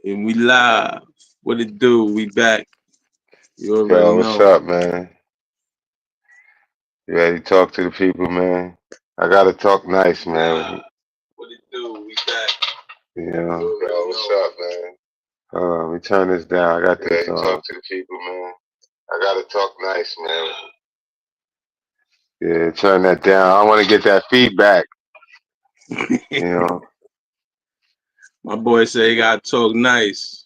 And we live. What it do? We back. You already Yo, what's know. up, man? You ready to talk to the people, man? I gotta talk nice, man. Live. What it do? We back. You You know. already Yo, what's know. up, man? Let me turn this down. I got you this ready to talk to the people, man? I gotta talk nice, man. Yeah, turn that down. I want to get that feedback. You know. My boy say he got to talk nice.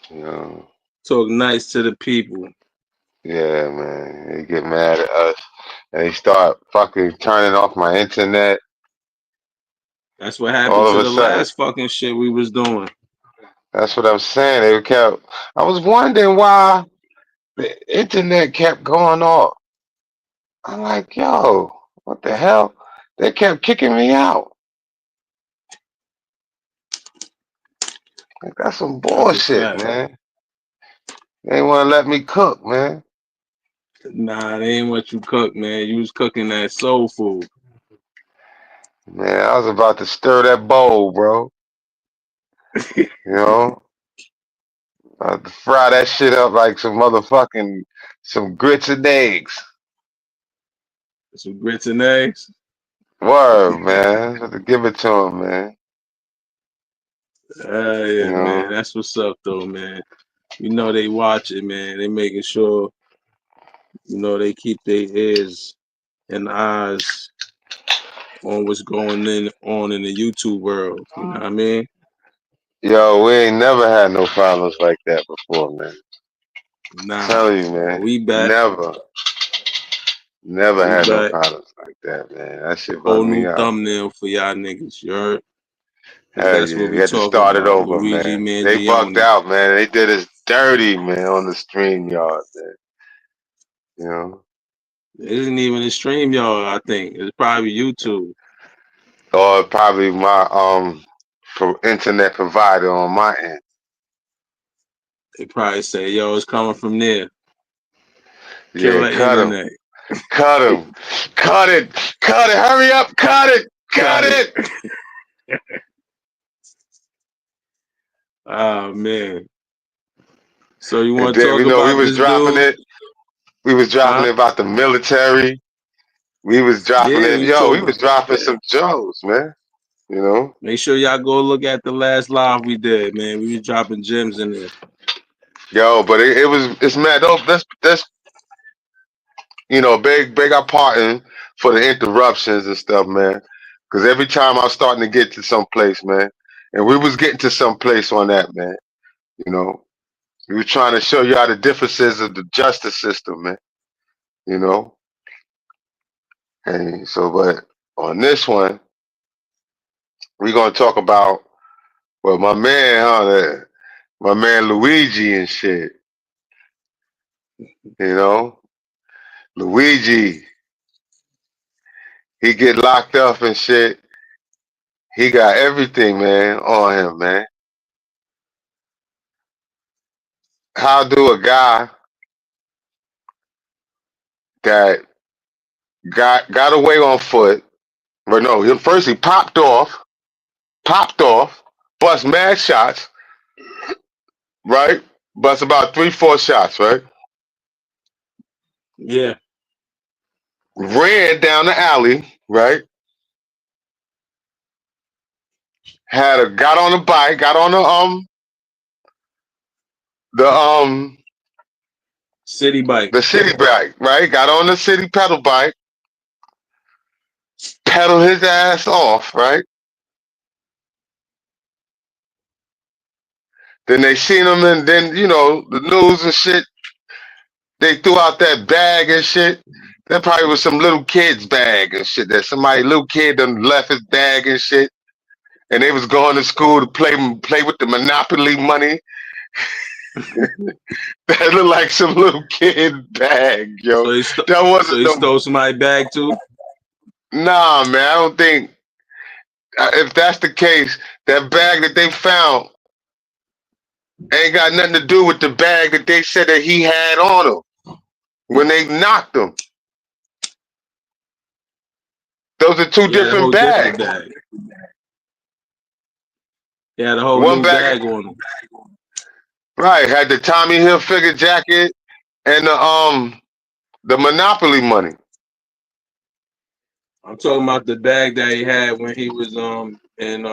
You know. Talk nice to the people. Yeah, man. They get mad at us, and they start fucking turning off my internet. That's what happened All of to a the sudden, last fucking shit we was doing. that's what I'm saying. They kept. I was wondering why the internet kept going off. I'm like, yo, what the hell? They kept kicking me out. Like, that's some That's a bullshit, fact. man. They ain't want to let me cook, man. Nah, they ain't what you cook, man. You was cooking that soul food. Man, I was about to stir that bowl, bro. You know, to fry that shit up like some grits and eggs. Some grits and eggs. Word, man. Have to give it to him, man. You Yeah, man. know. That's what's up, though, man. You know they watch it, man. They making sure, they keep their ears and eyes on what's going on in the YouTube world. You know what I mean? Yo, we ain't never had no problems like that before, man. Nah, Telling you, man. we back. Never. Never We had no back. problems like that, man. That shit Whole bummed me new out. thumbnail for y'all niggas. You heard? Cause Hell that's yeah, what we we had to talking start it about. over, Luigi man. They bugged Mangione. out, man. They did us dirty, man, on the stream yard, man. You know, It isn't even a stream, y'all. I think it's probably YouTube. or probably my internet provider on my end. They probably say, "Yo, it's coming from there." Yeah, Killer cut him, internet. cut him, cut it, cut it. Hurry up, cut it, cut Got it. it. Oh man. So you And want to then talk we know we about was this dropping dude? it. We was dropping Huh? it about the military. We was dropping Yeah, it. we Yo, we talk. was dropping some Joes, man. You know. Make sure y'all go look at the last live we did, man. We was dropping gems in there. Yo, but it's mad. That's big up pardon for the interruptions and stuff, man. Because every time I was starting to get to some place, man, and we was getting to some place on that, man. You know, we were trying to show you how the differences of the justice system, man. You know, and so, but on this one, we gonna talk about my man, my man Luigi and shit. You know, Luigi, he get locked up and shit. He got everything, man, on him, man. How do a guy that got away on foot? But no, first he popped off, bust mad shots, right? Bust about 3, 4 shots, right? Yeah. Ran down the alley, right? Got on the bike, got on the City bike. the city bike, right? Got on the city pedal bike, pedal his ass off, right? Then they seen him, and then the news and shit. They threw out that bag and shit. That probably was some little kid's bag and shit. That somebody little kid done left his bag and shit. And they was going to school to play with the Monopoly money. That looked like some little kid bag, yo. So he That so wasn't he no. stole somebody's bag too. Nah, man. I don't think if that's the case, that bag that they found ain't got nothing to do with the bag that they said that he had on him when they knocked him. Those are two He had a different whole different bags. bag. He had a whole One new bag, bag on him. right? Had the Tommy Hilfiger jacket and the Monopoly money. I'm talking about the bag that he had when he was in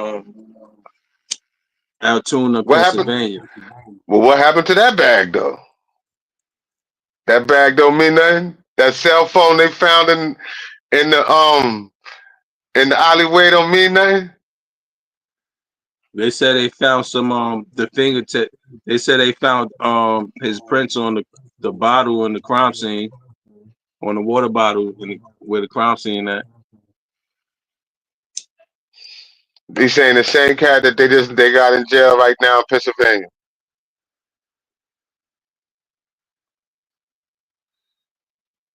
Altoona, What happened? Pennsylvania. Well, what happened to that bag though? That bag don't mean nothing. That cell phone they found in the alleyway don't mean nothing. They said they found some the fingertip. They said they found his prints on the bottle in the crime scene, on the water bottle where the crime scene at. They saying the same cat that they got in jail right now in Pennsylvania.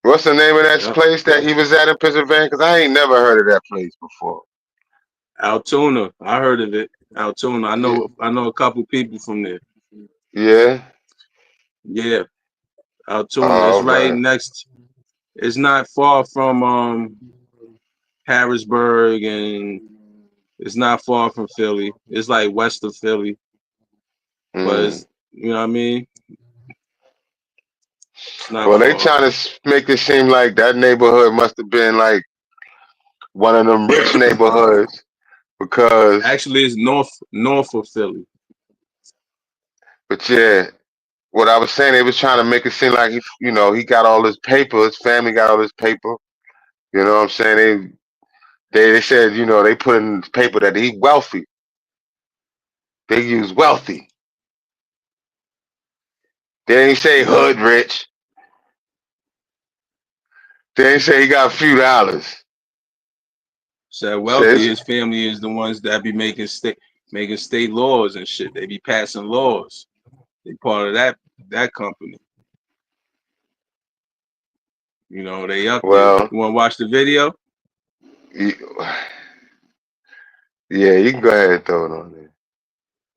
What's the name of that Yep. place that he was at in Pennsylvania? Because I ain't never heard of that place before. Altoona. I heard of it. Altoona. Yeah, I know a couple people from there. yeah. Yeah, Altoona. It's Oh right man. next. It's not far from Harrisburg, and it's not far from Philly. It's like west of Philly, but Mm. it's, you know what I mean. It's not Well, they far. trying to make it seem like that neighborhood must have been like one of them rich neighborhoods because, Actually, it's north of Philly. but yeah, what I was saying, they was trying to make it seem like he got all his paper, his family got all his paper. You know what I'm saying? They said, they put in paper that he wealthy. They use wealthy. They ain't say Yep. hood rich. They ain't say he got a few dollars. Said wealthy. Says, His family is the ones that be making state laws and shit. They be passing laws. They part of that company. You know, they up there. well, You want to watch the video? y- yeah, you can go ahead and throw it on there.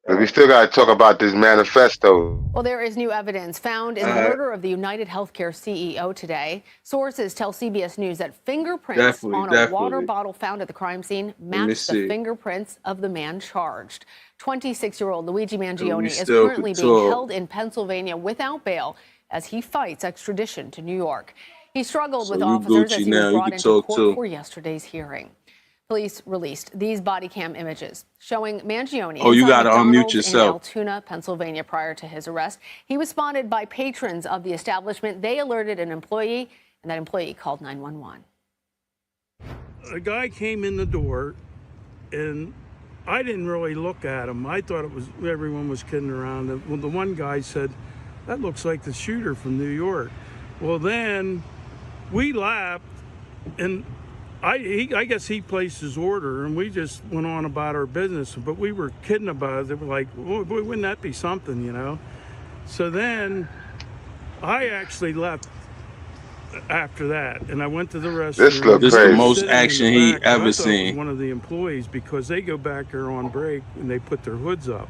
But we still got to talk about this manifesto. Well, there is new evidence found in the murder of the United Healthcare CEO today. Sources tell CBS News that fingerprints on a water Definitely. bottle found at the crime scene Let me match the see. fingerprints of the man charged. 26-year-old Luigi We Mangione is still could currently being talk. held in Pennsylvania without bail as he fights extradition to New York. He struggled So with you officers as Gucci he was now. You brought could into talk court too. for yesterday's hearing. Police released these body cam images showing Mangione Oh, you inside gotta unmute McDonald's in yourself. Altoona, Pennsylvania prior to his arrest. He was spotted by patrons of the establishment. They alerted an employee, and that employee called 911. A guy came in the door, and I didn't really look at him. I thought everyone was kidding around. Well, the one guy said, "That looks like the shooter from New York." Well, then we laughed, and I guess he placed his order, and we just went on about our business. But we were kidding about it. They were like, well, wouldn't that be something, you know? So then I actually left after that, and I went to the This restroom, look This and the he was crazy. most sitting in the action he back, and I ever thought it was seen. one of the employees because they go back there on break and they put their hoods up.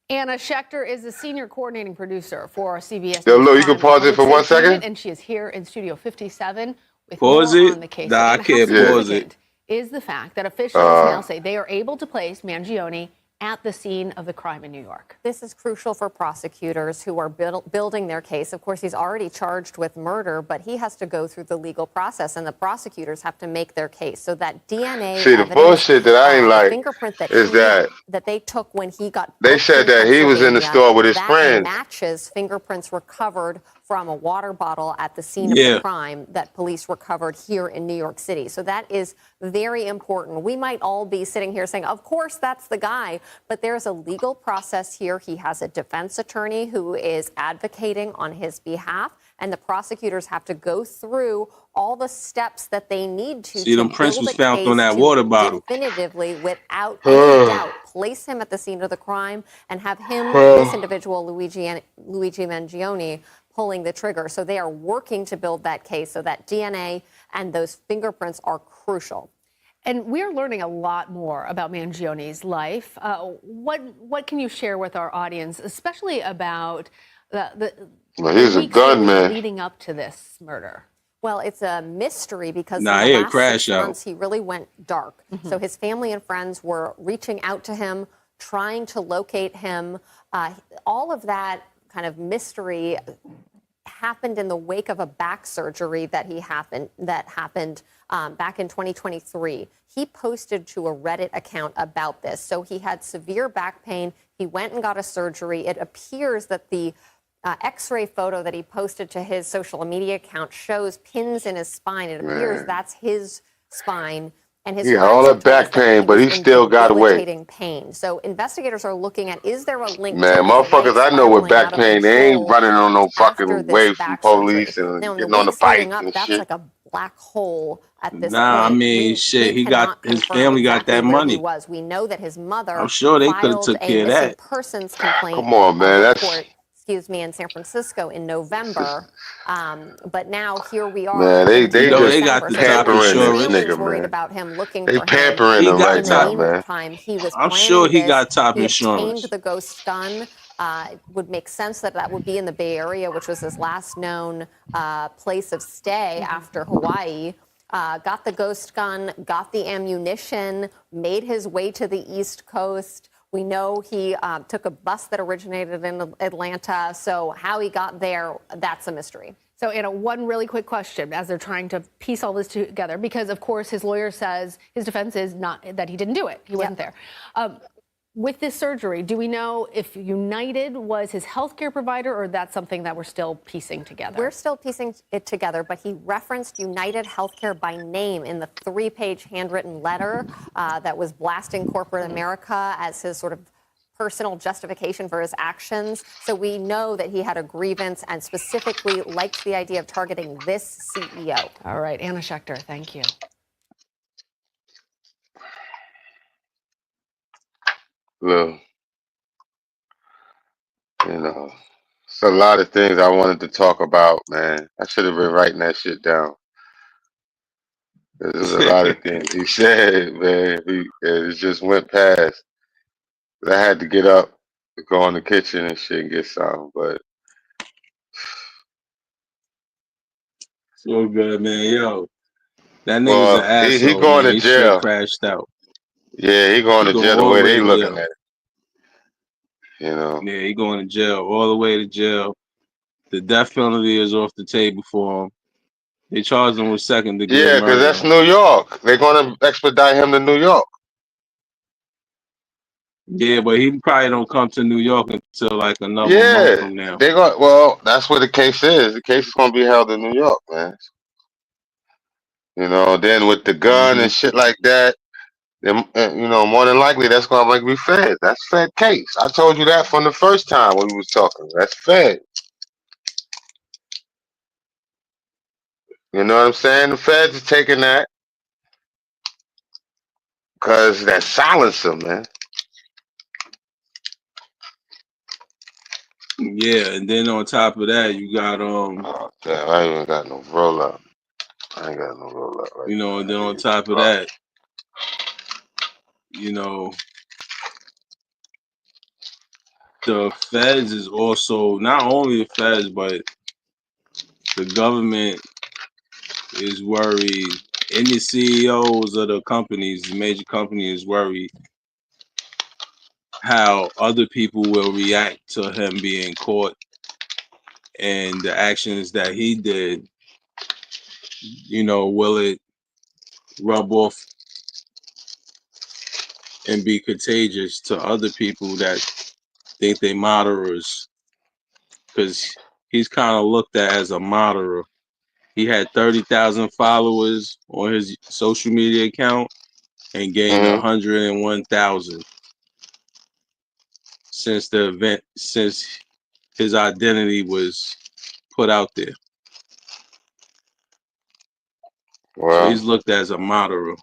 Anna Schechter is the senior coordinating producer for CBS Yo, News look, you can Crime's pause it Public for one Safety Unit, second? and she is here in Studio 57 with Pause more it? on the case. So, Nah, I Anna, how can't Yeah. pause it. significant is the fact that officials now Uh, say they are able to place Mangione at the scene of the crime in New York? This is crucial for prosecutors who are building their case. Of course, he's already charged with murder, but he has to go through the legal process, and the prosecutors have to make their case. So that DNA See, the evidence, bullshit that I ain't the like fingerprint is that that they took when he got they booked said in that he was in the Pennsylvania, store with his that friends. matches fingerprints recovered from a water bottle at the scene of the Yeah. crime that police recovered here in New York City. So that is very important. We might all be sitting here saying, of course, that's the guy, but there's a legal process here. He has a defense attorney who is advocating on his behalf, and the prosecutors have to go through all the steps that they need See, them prints build was a found on case that to water bottle. definitively, without any doubt, place him at the scene of the crime and have him, this individual, Luigi Mangione, pulling the trigger. So they are working to build that case so that DNA and those fingerprints are crucial. And we're learning a lot more about Mangione's life. What can you share with our audience, especially about the Well, he's a weeks, days gunman. leading up to this murder? Well, it's a mystery because in Nah, the he a last crash 6 out. months, he really went dark. So his family and friends were reaching out to him, trying to locate him. All of that kind of mystery happened in the wake of a back surgery that happened back in 2023. He posted to a Reddit account about this. So he had severe back pain. He went and got a surgery. It appears that the X-ray photo that he posted to his social media account shows pins in his spine. It appears that's his spine. And his friends all have that told us back that pain, he but was he in still got away. debilitating pain. So investigators are looking at, is there a link to Man, his motherfuckers, life I know with spiraling back out of pain, they ain't control running on no after fucking this way from back surgery? police and Now, in the getting on the weeks bike leading up, and that's shit. like a black hole at this Nah, I point. mean, We shit. He got cannot his confirm family got exactly that where he money. was. We know that his I'm mother sure they could have filed took a care of missing that. persons complaint Come on, man. report, in San Francisco in November. But now here we are Man, in You they know, they just got December. the So top clearly his pampering this family insurance. is nigga, worried man. about him, looking They for him. pampering He him got right In the now, top. man. meantime, he was I'm sure planning he this. got top He obtained insurance. the ghost gun. It would make sense that that would be in the Bay Area, which was his last known place of stay after Hawaii. Got the ghost gun, got the ammunition, made his way to the East Coast. We know he took a bus that originated in Atlanta. So how he got there, that's a mystery. So, Anna, one really quick question as they're trying to piece all this together, because, of course, his lawyer says his defense is not that he didn't do it. He wasn't there. With this surgery, do we know if United was his healthcare provider, or that's something that we're still piecing together? We're still piecing it together, but he referenced United Healthcare by name in the 3-page handwritten letter that was blasting corporate America as his sort of personal justification for his actions. So we know that he had a grievance and specifically liked the idea of targeting this CEO. All right, Anna Schechter, thank you. Look, you know, it's a lot of things I wanted to talk about, man. I should have been writing that shit down. There's a lot of things he said, man. It just went past. I had to get up, go in the kitchen and shit and get some. But So good, man. Yo, that nigga's an well, he asshole, going man. to He straight jail. crashed out. Yeah, he going He to going jail the all the way way they to looking jail. at it. You know. Yeah, he going to jail, all the way to jail. The death penalty is off the table for him. They charged him with second-degree Yeah, because that's murder. New York. They're going to expedite him to New York. Yeah, but he probably don't come to New York until like another month Yeah, from now. they going. Well, that's where the case is. The case is going to be held in New York, man. You know, then with the gun Hmm. and shit like that, then, you know, more than likely that's going to be Fed. That's Fed case. I told you that from the first time when we was talking. That's Fed. You know what I'm saying? The Feds is taking that because that silencer, man. Yeah, and then on top of that, you got Oh, damn, I ain't even got no roll up. I ain't got no roll up right now. and then I on need top of to that, you know, the feds is also not only the feds, but the government is worried. Any CEOs of the companies, the major companies, worried how other people will react to him being caught and the actions that he did. You know, will it rub off and be contagious to other people that think they moderators? Because he's kind of looked at as a moderate. He had 30,000 followers on his social media account and gained Mm-hmm. 101,000 since the event, since his identity was put out there. So Well, he's looked as a moderate,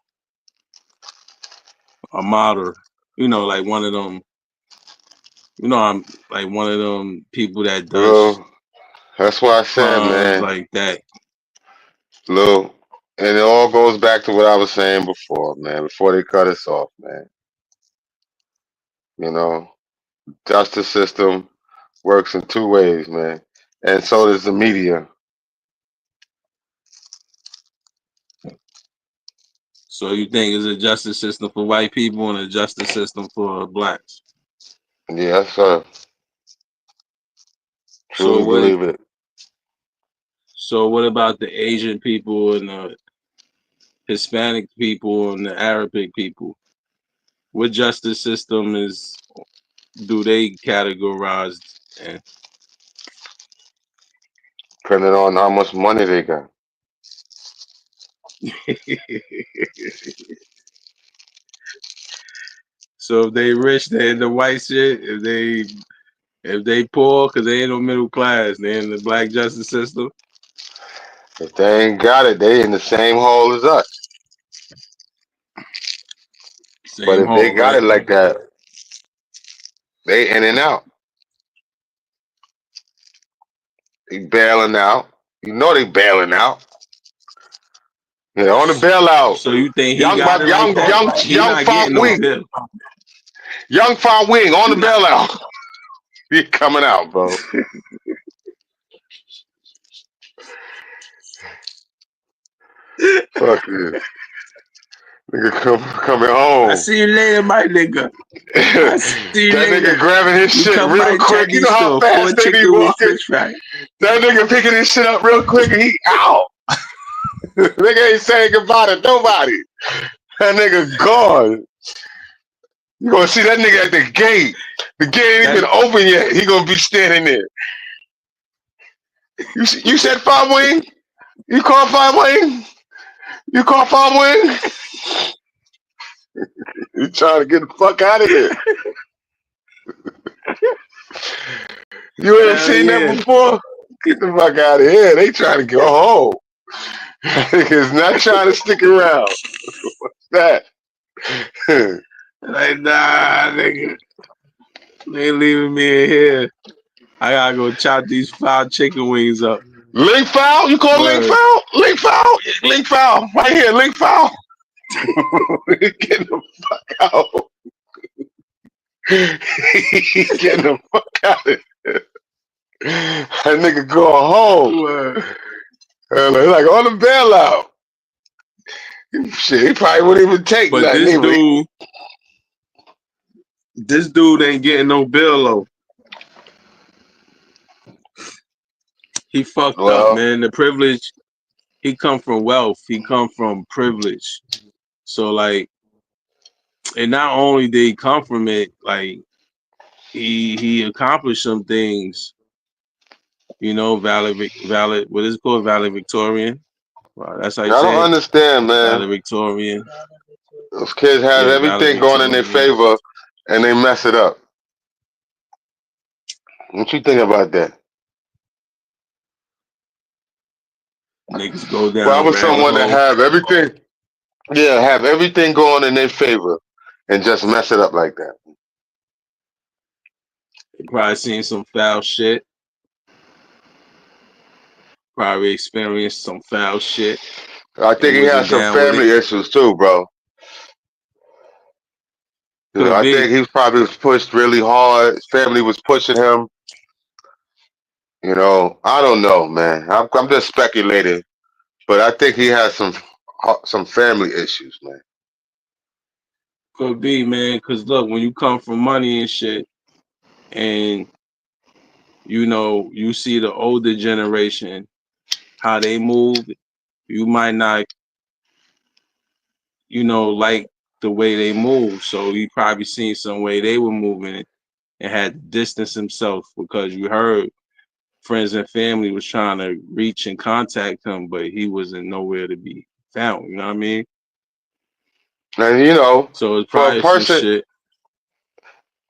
a modder, you know, like one of them, I'm like one of them people that does Lou, that's why I said, crimes man, like that. Lou, and it all goes back to what I was saying before, man, before they cut us off, man. You know, justice system works in two ways, man. And so does the media. So you think it's a justice system for white people and a justice system for blacks? Yes, sir. So Truly what? believe it. So what about the Asian people and the Hispanic people and the Arabic people? What justice system do they categorize in? Depending on how much money they got. So if they rich, they in the white shit. If they poor, cause they ain't no middle class, they in the black justice system. If they ain't got it, they in the same hole as us. But Same if they hole, got right? it like that, they in and out. They bailing out. You know they bailing out. Yeah, on the bailout. So you think he Young, got my it like that? He young not Fat getting no Wing, bill. young Fat Wing on He the not. bailout. He coming out, bro. Fuck this. Nigga coming I home. see you later, my nigga. I see you That later. nigga grabbing his You shit come by real the quick. You know Chinese how store, 4 fast they be chicken wing walking? French fry. That nigga picking his shit up real quick and he out. Nigga ain't saying goodbye to nobody. That nigga gone. You gonna see that nigga at the gate. The gate ain't That even open yet. He gonna be standing there. You said Five Wing? You call Five Wing? You call Five Wing? You trying to get the fuck out of there. You ain't hell seen that yeah. before? Get the fuck out of here. They trying to go home. Niggas not trying to stick around. That. Like nah, nigga. They ain't leaving me in here. I gotta go chop these 5 chicken wings up. Link foul? You call link Word. foul? Link foul? Link foul. Right here, link foul. Get the fuck out. Get the fuck out of here. That nigga going home. Word. And they like on the bailout. Shit, he probably wouldn't even take But nothing either. this dude ain't getting no bill though. He fucked up, Well, man. The privilege, he come from wealth. He come from privilege. So like, and not only did he come from it, like he accomplished some things, valid, what is it called? Valedictorian. Wow, that's how I you don't say it? understand, man. Valedictorian. Those kids have Yeah, everything going in their valedictorian. favor and they mess it up. What you think about that? Niggas go Why down would rabbit someone that hole. have everything, yeah, have everything going in their favor and just mess it up like that? They probably seen some foul shit. Probably experienced some foul shit I think and he has wasn't some down with it. family issues too, bro. You know, Could I think be. he probably was pushed really hard. His family was pushing him. You know, I don't know, man. I'm just speculating, but I think he has some family issues, man. Could be, man. Cause look, when you come from money and shit, and you see the older generation, how they move, you might not, like the way they move. So you probably seen some way they were moving and had to distance himself because you heard friends and family was trying to reach and contact him, but he wasn't nowhere to be found. You know what I mean? And you know, So it's for a probably some person, shit.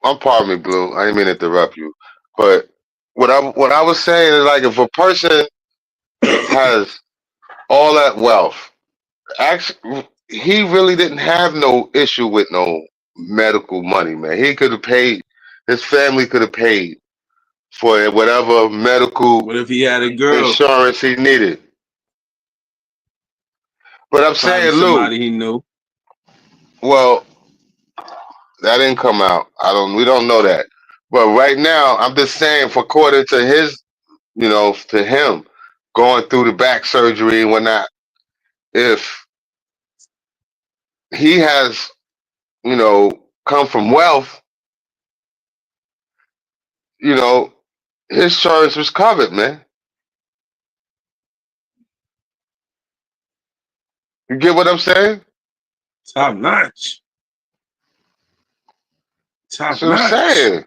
pardon me, Blue. I didn't mean to interrupt you, but what I was saying is like if a person has all that wealth, actually, he really didn't have no issue with no medical money, man. He could have paid. His family could have paid for whatever medical What if he had a girl? insurance he needed. But I'm Probably saying, Lou, somebody he knew. well, that didn't come out. We don't know that. But right now, I'm just saying, for according to his, to him, going through the back surgery and whatnot, if he has, come from wealth, you know, his insurance was covered, man. You get what I'm saying? Top notch. Top That's what I'm notch. saying.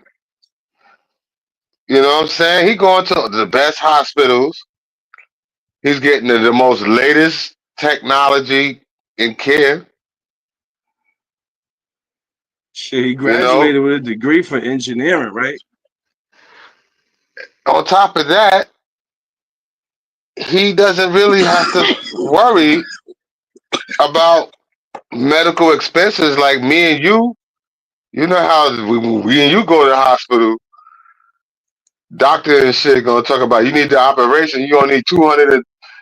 You know what I'm saying? He going to the best hospitals. He's getting the most latest technology and care. Shit, he You know. graduated with a degree for engineering, right? On top of that, he doesn't really have to worry about medical expenses like me and you. You know how we and you go to the hospital, doctor and shit gonna talk about you need the operation. You gonna need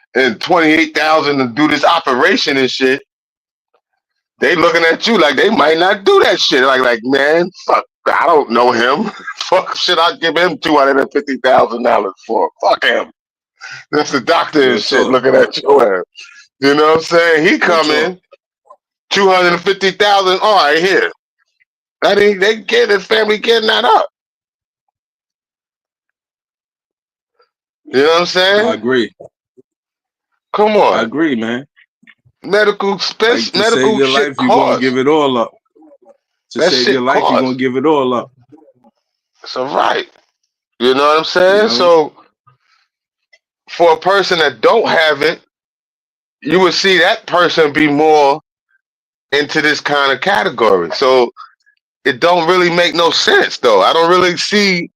228,000 to do this operation and shit. They looking at you like they might not do that shit. Like man, fuck, I don't know him. Fuck, should I give him $250,000 for? Fuck him. That's the doctor and Real shit talk. looking at your ass. You know what I'm saying? He Real come talk. in 250,000. All right, here. That ain't they get his family getting that up. You know what I'm I saying? agree. Come I on, agree, man. medical expense, Like to save medical your shit life, you're gonna costs. give it all up. To That save your shit life, you're gonna costs. give it all up. So right. You know what I'm You saying? know? So for a person that don't have it, you would see that person be more into this kind of category. So it don't really make no sense though. I don't really see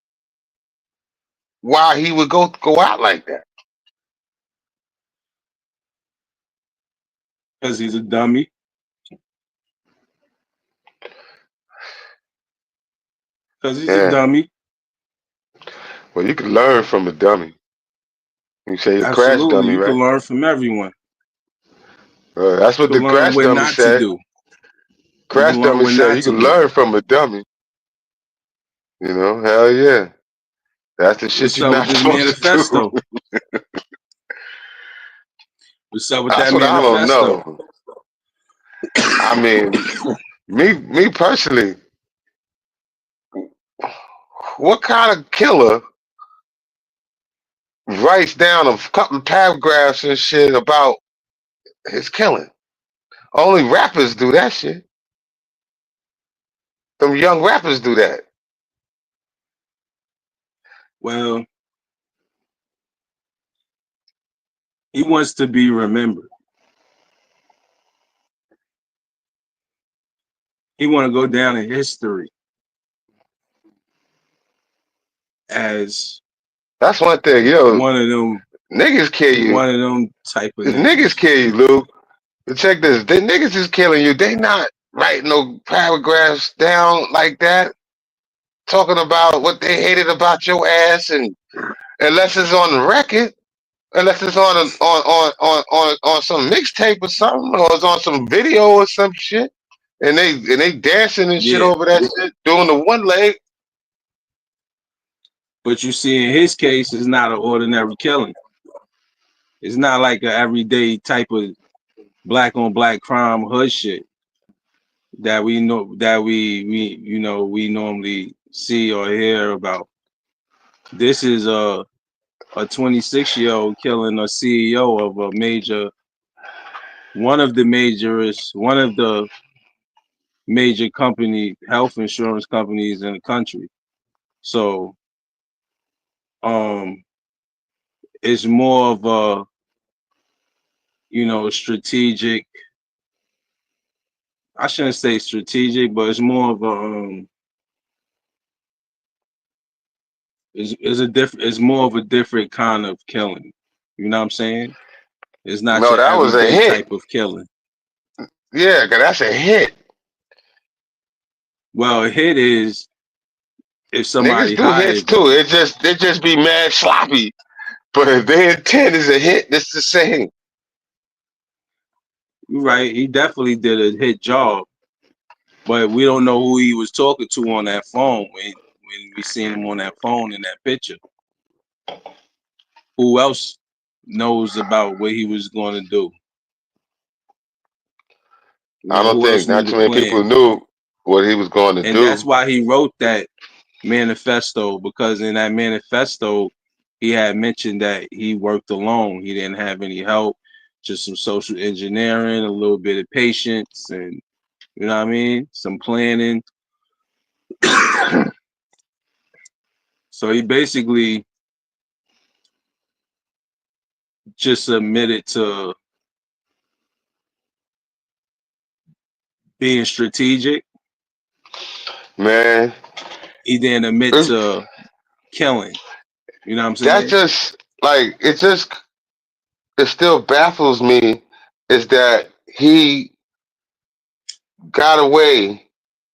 why he would go out like that. Because he's a dummy. Because he's a Yeah. dummy. Well, you can learn from a dummy. You say a crash Absolutely. dummy, You can right? learn from everyone. That's You what can the learn crash what dummy not to said. do. You Crash can learn dummy what said not you to can do. learn from a dummy. You know, hell yeah. That's the shit What's you're up with not this supposed to do. manifesto? What's up with That's that what I don't manifesto? know. I mean, me personally, what kind of killer writes down a couple of paragraphs and shit about his killing? Only rappers do that shit. Them young rappers do that. Well, he wants to be remembered. He want to go down in history as That's one thing, yo. one of them, Niggas kill you. one of them type of Niggas niggas. kill you, Luke. But check this. The niggas is killing you. They not writing no paragraphs down like that, talking about what they hated about your ass, and unless it's on the record, unless it's on some mixtape or something, or it's on some video or some shit, and they dancing and shit Yeah. over that shit, doing the one leg. But you see, in his case, it's not an ordinary killing. It's not like a everyday type of black on black crime hood shit that we know that we normally see or hear about. This is a 26-year-old killing a CEO of a major one of the major company health insurance companies in the country. So um it's more of a strategic. I shouldn't say strategic, but it's more of a it's more of a different kind of killing. You know what I'm saying? It's not No, your that was a everyday hit. type of killing. Yeah, 'cause that's a hit. Well, a hit is if Niggas somebody do hits hired too. them. It just be mad sloppy. But if their intent is a hit, it's the same. You're right. He definitely did a hit job, but we don't know who he was talking to on that phone when we seen him on that phone in that picture. Who else knows about what he was going to do? I don't Who else think knew not the too many people plan? knew what he was going to And that's do. why he wrote that. manifesto, because in that manifesto he had mentioned that he worked alone. He didn't have any help, just some social engineering, a little bit of patience, and you know what I mean, some planning. So he basically just admitted to being strategic. Man, He didn't admit it, to killing. You know what I'm that saying? just like it still baffles me is that he got away,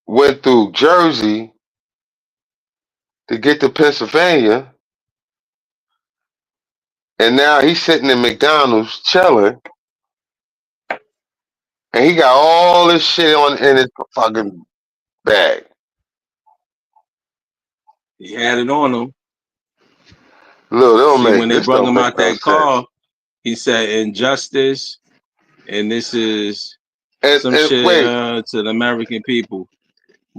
went through Jersey to get to Pennsylvania, and now he's sitting in McDonald's chilling, and he got all this shit on in his fucking bag. He had it on him. Look, See, when they this brought don't him make out no that sense. car, he said injustice, and this is some And shit wait, to the American people.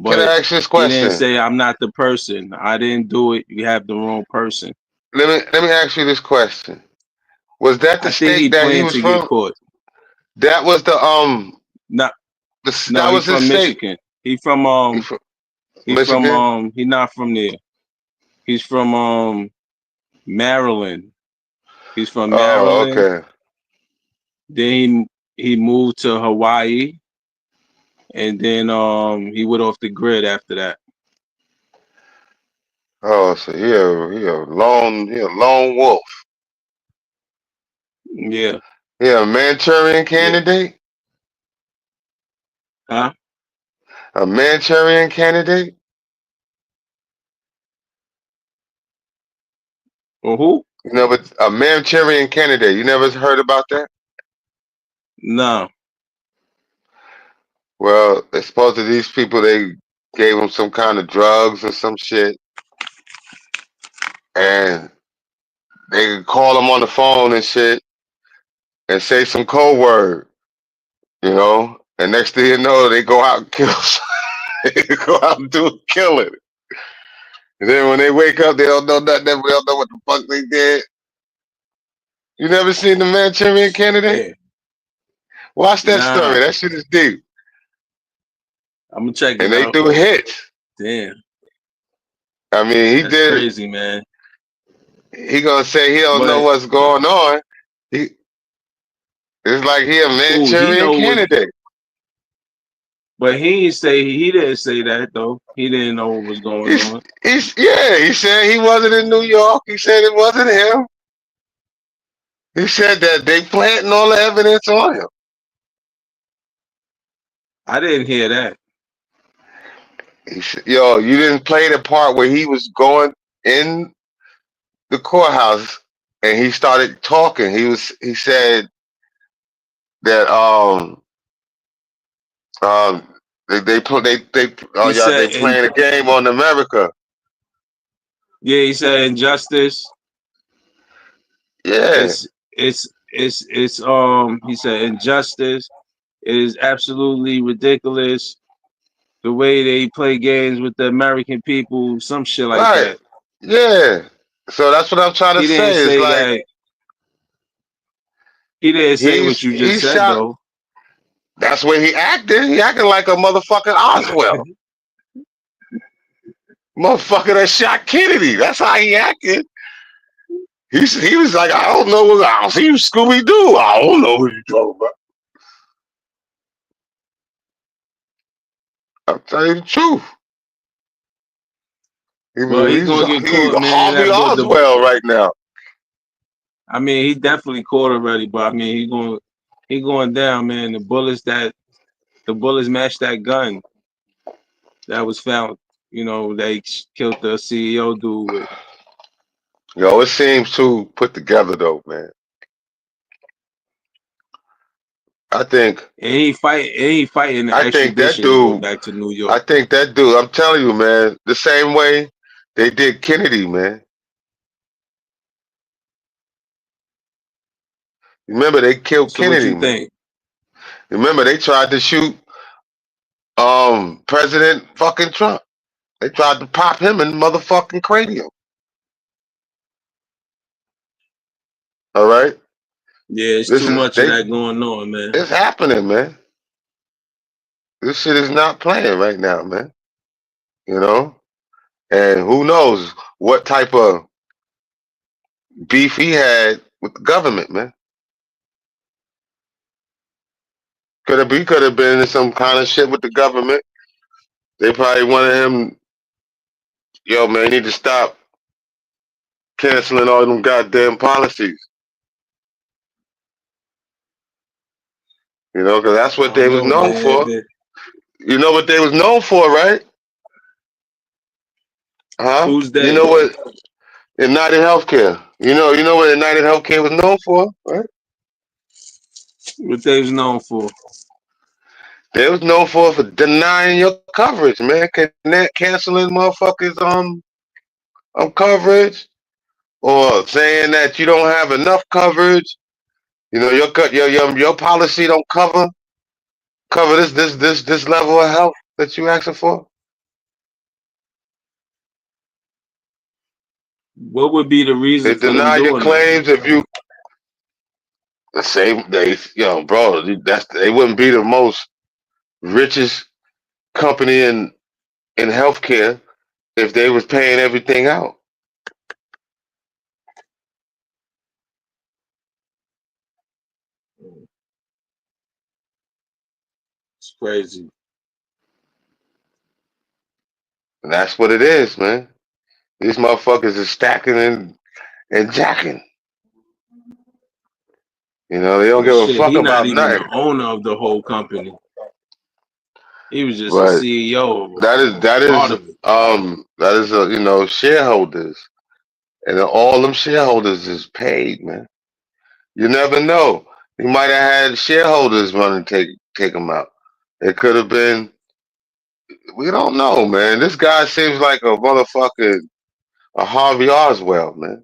can But I ask this he didn't question? say I'm not the person. I didn't do it. You have the wrong person. Let me ask you this question. Was that the I think state he that he planned was to get from? caught. That was Not no, that he was his from state. Michigan. He from He from Michigan. he not from there. He's from Maryland. He's from Oh, Maryland. okay. Then he moved to Hawaii, and then he went off the grid after that. Oh, so he a lone wolf. Yeah, Yeah, a Manchurian yeah. candidate. Huh? A Manchurian candidate. Or who? You know, but a Manchurian candidate. You never heard about that? No. Well, it's supposed to these people they gave them some kind of drugs or some shit, and they could call them on the phone and shit and say some code word, you know. And next thing you know, they go out and kill. They go out and do a killing. And then when they wake up, they don't know nothing. They don't know what the fuck they did. You never seen the Manchurian candidate? Yeah. Watch that story. Nah. That shit is deep. I'm gonna check And it they out. do hits. Damn, I mean, he that's did. crazy, man. He gonna say he don't know But what's going on. He It's like he a who he Manchurian know what? candidate. But he didn't say that though. He didn't know what was going on. He said he wasn't in New York. He said it wasn't him. He said that they planting all the evidence on him. I didn't hear that. He said, yo, you didn't play the part where he was going in the courthouse and he started talking. He said that um He they said, and playing a game on America. yeah, he said injustice. Yeah, He said injustice is absolutely ridiculous. The way they play games with the American people, some shit like right. that. Yeah. So that's what I'm trying to He didn't say. It's say like that. He didn't say what you just he's said shot. though. That's where he acted. He acted like a motherfucking Oswald. Motherfucker that shot Kennedy. That's how he acted. He was like, I don't know what I see you Scooby Doo. I don't know what you talking about. I'll tell you the truth. Well, he He's gonna get he caught, man. Harvey Oswald right now. I mean, he definitely caught already, but I mean, he going down, man. The bullets matched that gun that was found. You know, they killed the CEO dude with. Yo, it seems too put together though, man. I think He fighting the I think that extradition to go dude back to New I York. think that dude, I'm telling you, man, the same way they did Kennedy, man. Remember they killed So what Kennedy, you man. think? Remember they tried to shoot President fucking Trump. They tried to pop him in the motherfucking cranium. All right, Yeah, it's this too is much of that going on, man. it's happening, man. This shit is not playing right now, man. You know, and who knows what type of beef he had with the government, man. Could have been in some kind of shit with the government. They probably wanted him, yo, man, you need to stop canceling all them goddamn policies. You know, because that's I what they don't was know, known man. for. You know what they was known for, right? Huh? Who's You they? know what United Healthcare. You know what United Healthcare was known for, right? What they was known for? They was known for denying your coverage, man. Canceling motherfuckers coverage, or saying that you don't have enough coverage. You know, your policy don't cover this level of health that you asking for. What would be the reason They for them deny your doing that? claims if you the same they bro, they wouldn't be the most richest company in healthcare if they was paying everything out. It's crazy. And that's what it is, man. These motherfuckers is stacking and jacking. You know, they don't Well, give a shit, fuck he not about even nothing. the owner of the whole company. He was just a But CEO that is of part of it. shareholders. And all them shareholders is paid, man. You never know. He might have had shareholders running take him out. It could have been. We don't know, man. This guy seems like a motherfucking a Harvey Oswald, man.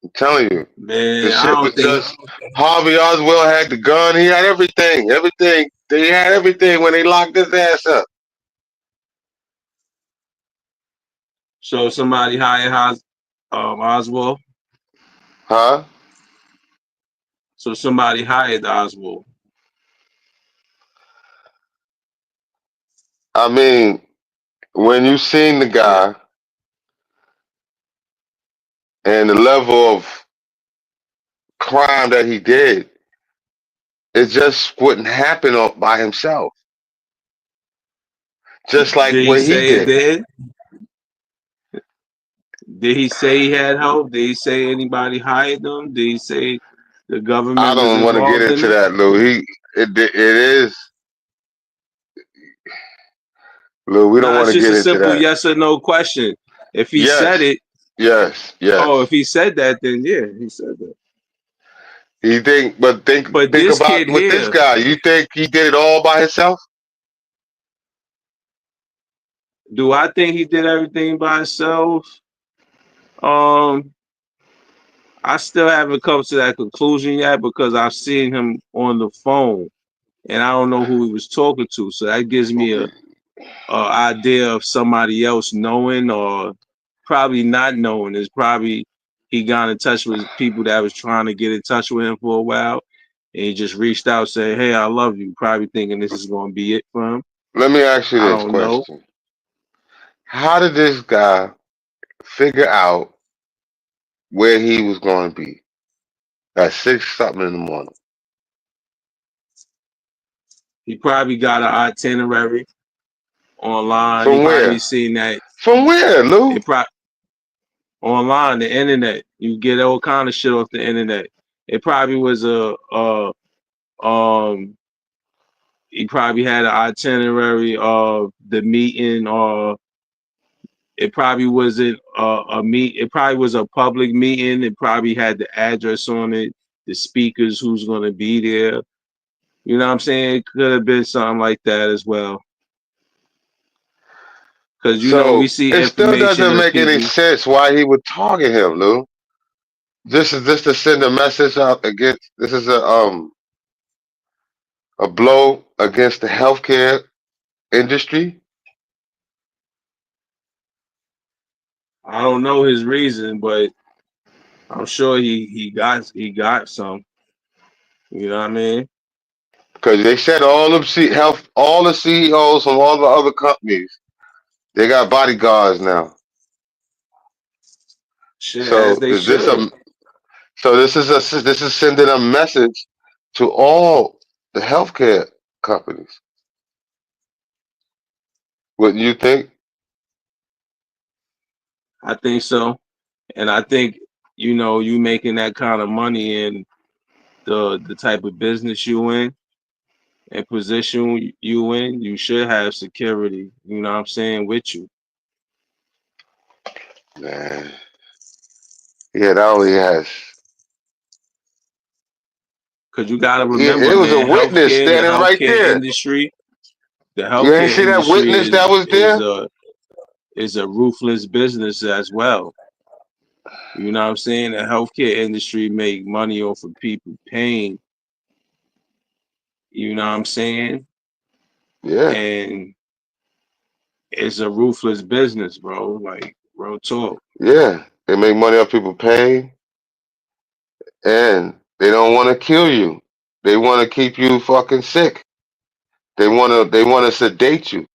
I'm telling you, Man, this I shit don't was think just Harvey Oswald had the gun. He had everything, everything. They had everything when they locked his ass up, so. Somebody hired Oswald. huh? So somebody hired Oswald. I mean, when you seen the Yeah. guy and the level of crime that he did, it just wouldn't happen by himself. Just like Did he what he say it did. did? Did he say he had help? Did he say anybody hired them? Did he say the I government was don't want to get involved in into it? that, Lou. It is, Lou. We don't Nah, want it's to just get a into simple that. yes or no question. If he said Yes, it, yes, oh, yes. if he said that, then yeah, he said that. You think, but But think this about kid with this here, guy. You think he did it all by himself? do I think he did everything by himself? Um, I still haven't come to that conclusion yet because I've seen him on the phone and I don't know who he was talking to. So that gives me a idea of somebody else knowing or probably not knowing. Is probably he got in touch with people that was trying to get in touch with him for a while and he just reached out saying, "Hey, I love you," probably thinking this is going to be it for him. Let me ask you I this don't know. question: how did this guy figure out where he was going to be at 6 something in the morning? He probably got an itinerary online. He From probably where? seen that From where, Lou? it probably online, the internet. You get all kind of shit off the internet. It probably was um he probably had an itinerary of the meeting or it probably wasn't it probably was a public meeting. It probably had the address on it, the speakers who's gonna be there. You know what I'm saying? It could have been something like that as well. Cause you know we So see it still information doesn't of make any people. sense why he would target him, Lou. This is just to send a message out against. This is a blow against the healthcare industry. I don't know his reason, but I'm sure he got some. You know what I mean? Because they said all the CEOs from all the other companies, they got bodyguards now. Shit, as So they is this should. a this is sending a message to all the healthcare companies. Wouldn't you think? I think so. And I think, you making that kind of money in the type of business you in and position you in, you should have security, you know what I'm saying, with you. Man, yeah, that only has. Cause you gotta Yeah, remember, it was a man, witness the standing right healthcare there. industry, the You ain't healthcare see that industry witness that is was is there? a is a ruthless business as well. You know what I'm saying? The healthcare industry make money off of people paying, you know what I'm saying? Yeah, And it's a ruthless business, bro. Like, real talk. yeah. They make money off people paying, and they don't want to kill you. They want to keep you fucking sick. They wanna sedate you.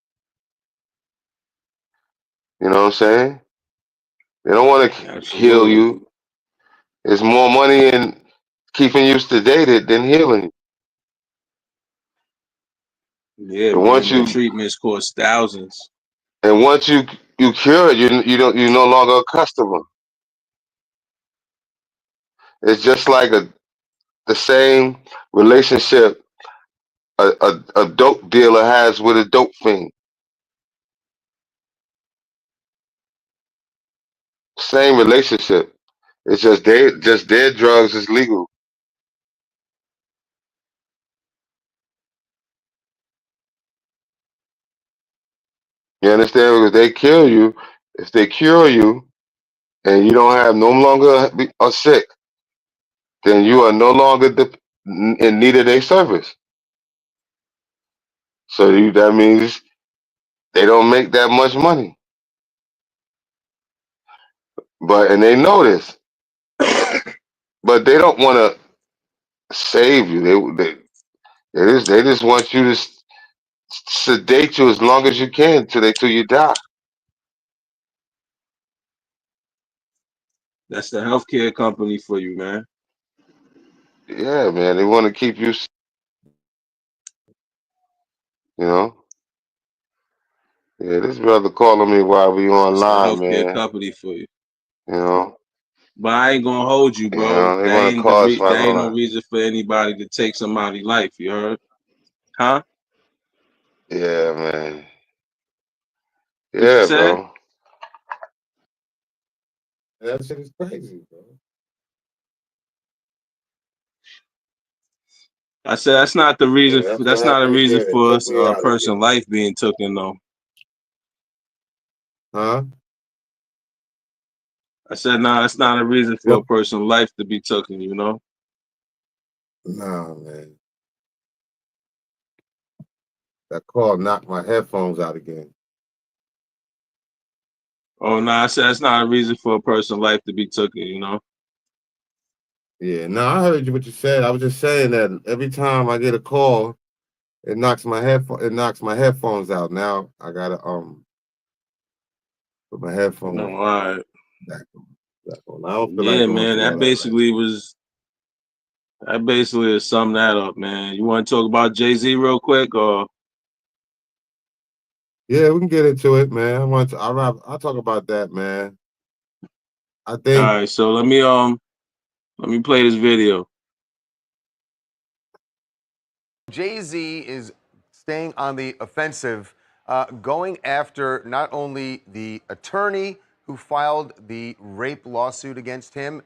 You know what I'm saying? They don't want to heal Absolutely. you. There's more money in keeping you sedated than healing you. Yeah, And man. once The you treatments cost thousands. and once you cure it, you're no longer a customer. It's just like the same relationship a dope dealer has with a dope fiend. Same relationship. It's just their drugs is legal. You understand? Because if they cure you, and you don't have no longer are sick, then you are no longer in need of their service. So that means they don't make that much money. And they know this, but they don't want to save you. They just want you to sedate you as long as you can till you die. That's the healthcare company for you, man. Yeah, man. They want to keep you. You know. Yeah, this brother calling me while we That's the online, healthcare man. company for you. You know. But I ain't gonna hold you, bro. They want to call us while That I'm ain't no online. reason for anybody to take somebody's life. You heard? Huh? Yeah, man. What you Yeah, said? bro. That shit is crazy, bro. I said that's not the reason. Yeah, that's what That's not a happened reason again. It for took me a out person again. life being taken, though. Huh? I said, nah, that's not a reason for Yep. a person's life to be taken. You know? Nah, man. That call knocked my headphones out again. Oh, no, I said that's not a reason for a person's life to be taken. You know? Yeah, no, I heard you what you said. I was just saying that every time I get a call, it knocks my headphones out. Now I gotta put my No, headphones all right. back on. I don't feel like Yeah, going man. through all that right That basically is sum that up, man. You want to talk about Jay-Z real quick, or Yeah, we can get into it, man. I'll talk about that, man. I all think right? So let me play this video. Jay-Z is staying on the offensive, going after not only the attorney who filed the rape lawsuit against him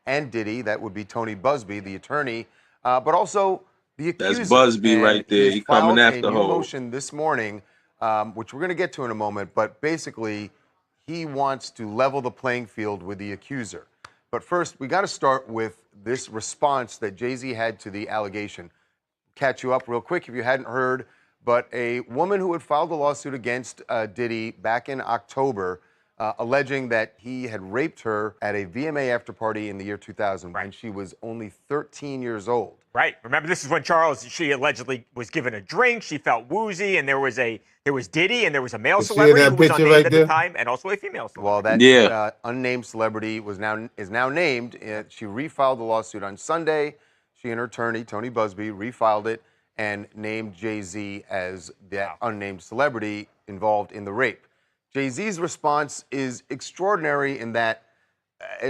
and Diddy, that would be Tony Busby, the attorney, but also the That's accuser. Busby And right he there. has He coming filed a after new Hov. motion this morning, which we're going to get to in a moment, but basically he wants to level the playing field with the accuser. But first, we got to start with this response that Jay-Z had to the allegation. Catch you up real quick if you hadn't heard, but a woman who had filed a lawsuit against Diddy back in October alleging that he had raped her at a VMA after party in the year 2000 when she was only 13 years old. Right. Remember, this is when she allegedly was given a drink. She felt woozy, and there was Diddy, and there was a male You see celebrity that who was picture unnamed right at the there? time, and also a female celebrity. Well, that Yeah. unnamed celebrity is now named. She refiled the lawsuit on Sunday. She and her attorney, Tony Busby, refiled it and named Jay-Z as that unnamed celebrity involved in the rape. Jay-Z's response is extraordinary in that,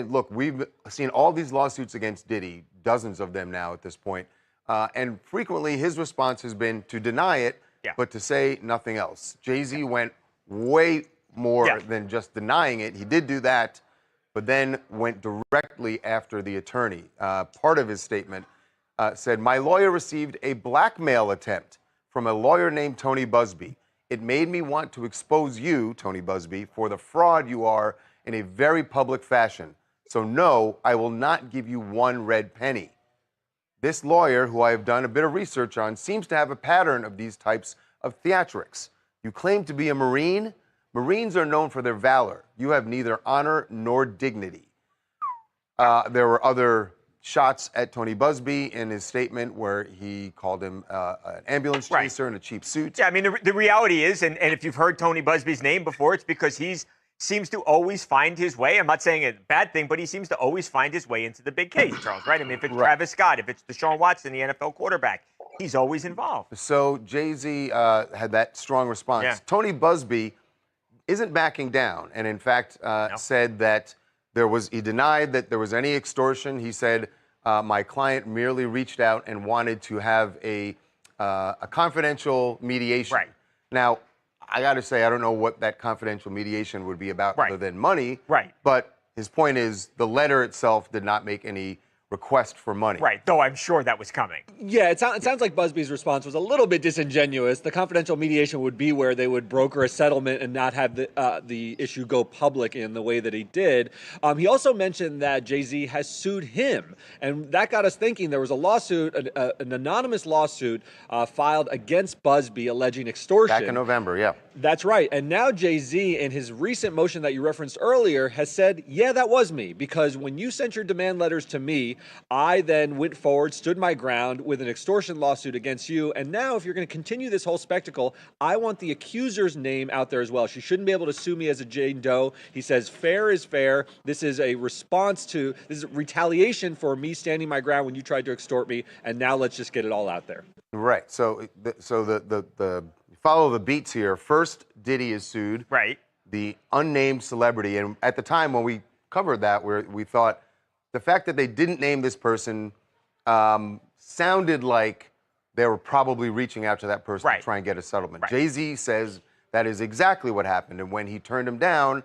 look, we've seen all these lawsuits against Diddy, dozens of them now at this point, and frequently his response has been to deny it, but to say nothing else. Jay-Z went way more than just denying it. He did do that, but then went directly after the attorney. Part of his statement said, "My lawyer received a blackmail attempt from a lawyer named Tony Busby. It made me want to expose you, Tony Busby, for the fraud you are in a very public fashion. So no, I will not give you one red penny." This lawyer, who I have done a bit of research on, seems to have a pattern of these types of theatrics. You claim to be a Marine. Marines are known for their valor. You have neither honor nor dignity. There were other shots at Tony Busby in his statement where he called him an ambulance chaser in a cheap suit. Yeah, I mean, the reality is, and if you've heard Tony Busby's name before, it's because he seems to always find his way. I'm not saying it's a bad thing, but he seems to always find his way into the big case, Charles, right? I mean, if it's Travis Scott, if it's Deshaun Watson, the NFL quarterback, he's always involved. So Jay-Z had that strong response. Yeah. Tony Busby isn't backing down, and in fact said that he denied that there was any extortion. He said, my client merely reached out and wanted to have a confidential mediation. Right. Now, I got to say, I don't know what that confidential mediation would be about other than money. Right. But his point is the letter itself did not make any request for money. Right, though I'm sure that was coming. Yeah, it sounds like Busby's response was a little bit disingenuous. The confidential mediation would be where they would broker a settlement and not have the issue go public in the way that he did. He also mentioned that Jay-Z has sued him, and that got us thinking. There was a lawsuit, an anonymous lawsuit filed against Busby alleging extortion. Back in November, yeah. That's right. And now Jay-Z, in his recent motion that you referenced earlier, has said, yeah, that was me. Because when you sent your demand letters to me, I then went forward, stood my ground with an extortion lawsuit against you. And now if you're going to continue this whole spectacle, I want the accuser's name out there as well. She shouldn't be able to sue me as a Jane Doe. He says, fair is fair. This is a response to, this is retaliation for me standing my ground when you tried to extort me. And now let's just get it all out there. Right. So the follow the beats here. First, Diddy is sued. Right. The unnamed celebrity. And at the time when we covered that, we thought the fact that they didn't name this person sounded like they were probably reaching out to that person to try and get a settlement. Right. Jay-Z says that is exactly what happened. And when he turned him down,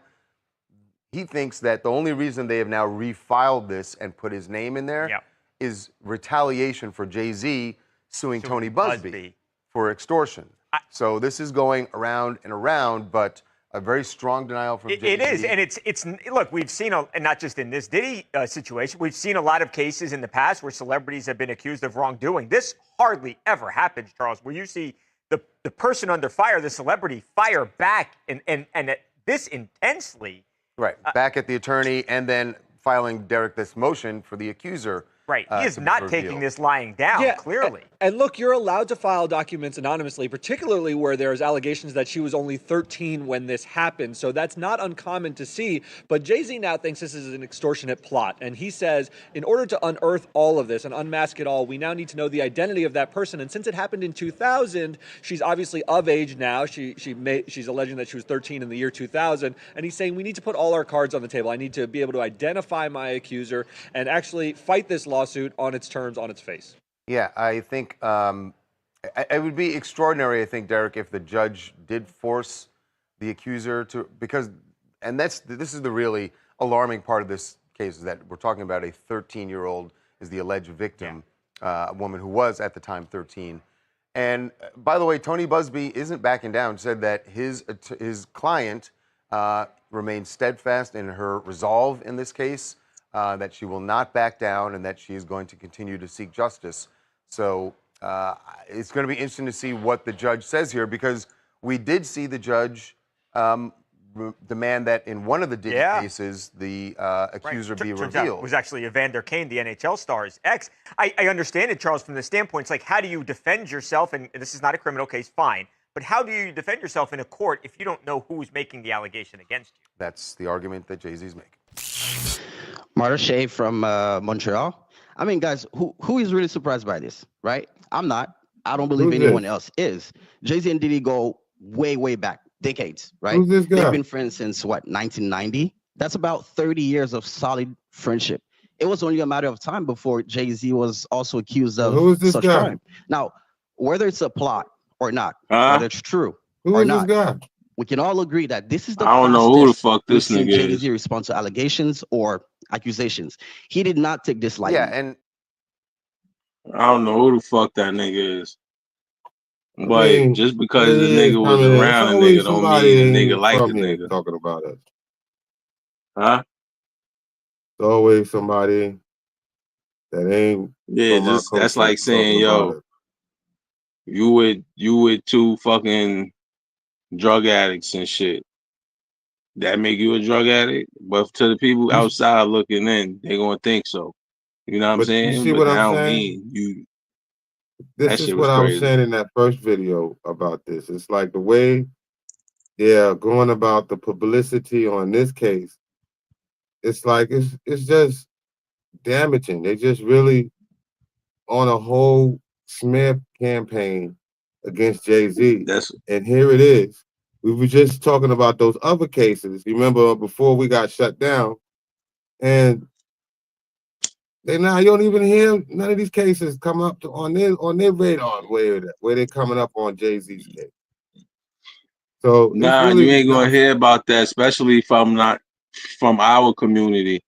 he thinks that the only reason they have now refiled this and put his name in there is retaliation for Jay-Z suing Tony Busby for extortion. So this is going around and around, but a very strong denial from Jay-Z. It is, and it's look, we've seen, and not just in this Diddy situation, we've seen a lot of cases in the past where celebrities have been accused of wrongdoing. This hardly ever happens, Charles, where you see the person under fire, the celebrity, fire back and this intensely. Right, back at the attorney and then filing, Derek, this motion for the accuser. Right, he is not taking this lying down, clearly. And look, you're allowed to file documents anonymously, particularly where there's allegations that she was only 13 when this happened. So that's not uncommon to see. But Jay-Z now thinks this is an extortionate plot. And he says, in order to unearth all of this and unmask it all, we now need to know the identity of that person. And since it happened in 2000, she's obviously of age now. She's alleging that she was 13 in the year 2000. And he's saying we need to put all our cards on the table. I need to be able to identify my accuser and actually fight this lawsuit on its terms, on its face. Yeah, I think it would be extraordinary, I think, Derek, if the judge did force the accuser to, because, and this is the really alarming part of this case, is that we're talking about a 13-year-old is the alleged victim, a woman who was at the time 13. And by the way, Tony Busby isn't backing down, said that his client remains steadfast in her resolve in this case, that she will not back down and that she is going to continue to seek justice. So it's going to be interesting to see what the judge says here, because we did see the judge demand that in one of the Diddy Yeah. cases, the accuser be Turns out it revealed. was actually Evander Kane, the NHL star's ex. I understand it, Charles, from the standpoint. It's like, how do you defend yourself? And this is not a criminal case, fine. But how do you defend yourself in a court if you don't know who's making the allegation against you? That's the argument that Jay-Z's making. Marta Shea from Montreal. I mean, guys, who is really surprised by this, right? I'm not. I don't believe Who's anyone this? else is. Jay-Z and Diddy go way, way back, decades, right? Who's this guy? They've been friends since, what, 1990? That's about 30 years of solid friendship. It was only a matter of time before Jay-Z was also accused of Who is this such guy? crime. Now, whether it's a plot or not, Huh? whether it's true Who or is this not, guy? we can all agree that this is the I don't know who the fastest fuck we've this seen nigga Jay-Z is. respond to allegations or accusations. He did not take this lightly. Yeah, and I don't know who the fuck that nigga is. I But mean, just because here the he is nigga was coming in. It's around a always nigga don't somebody mean the ain't nigga like the from here nigga. talking about us. Huh? It's always somebody that ain't Yeah, from our just that's culture like saying, talking about yo, us. you with two fucking drug addicts and shit. That make you a drug addict? But to the people You, outside looking in, they gonna think so. You know what I'm but you saying? see But what that I'm don't saying? mean you. This That is shit what was I was crazy. saying in that first video about this. It's like the way they're going about the publicity on this case. It's like it's just damaging. They just really on a whole smear campaign against Jay-Z. That's And here it is. We were just talking about those other cases. You remember before we got shut down, and you don't even hear none of these cases come up on their radar where they're coming up on Jay-Z's case. So it's nah, you really ain't gonna not. hear about that, especially from our community.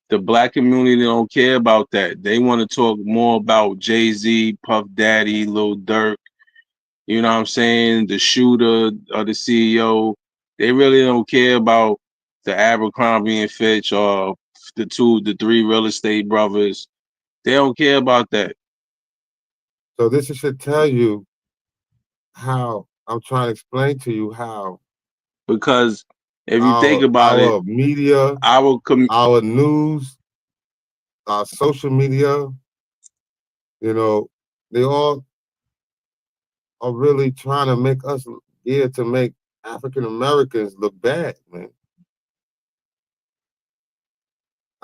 The black community don't care about that. They want to talk more about Jay-Z, Puff Daddy, Lil Durk. You know what I'm saying? The shooter or the CEO. They really don't care about the Abercrombie and Fitch or the three real estate brothers. They don't care about that. So this should tell you how I'm trying to explain to you how Because if you think about it, our media, our news, our social media, they all are really trying to make us to make African Americans look bad, man.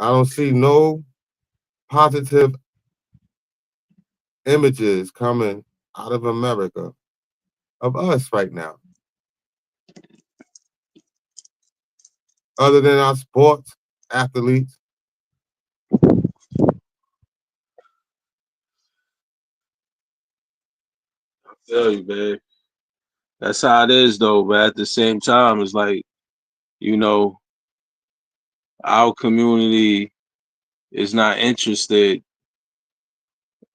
I don't see no positive images coming out of America of us right now. Other than our sports athletes. I feel you, man. That's how it is though, but at the same time, it's like, you know, our community is not interested.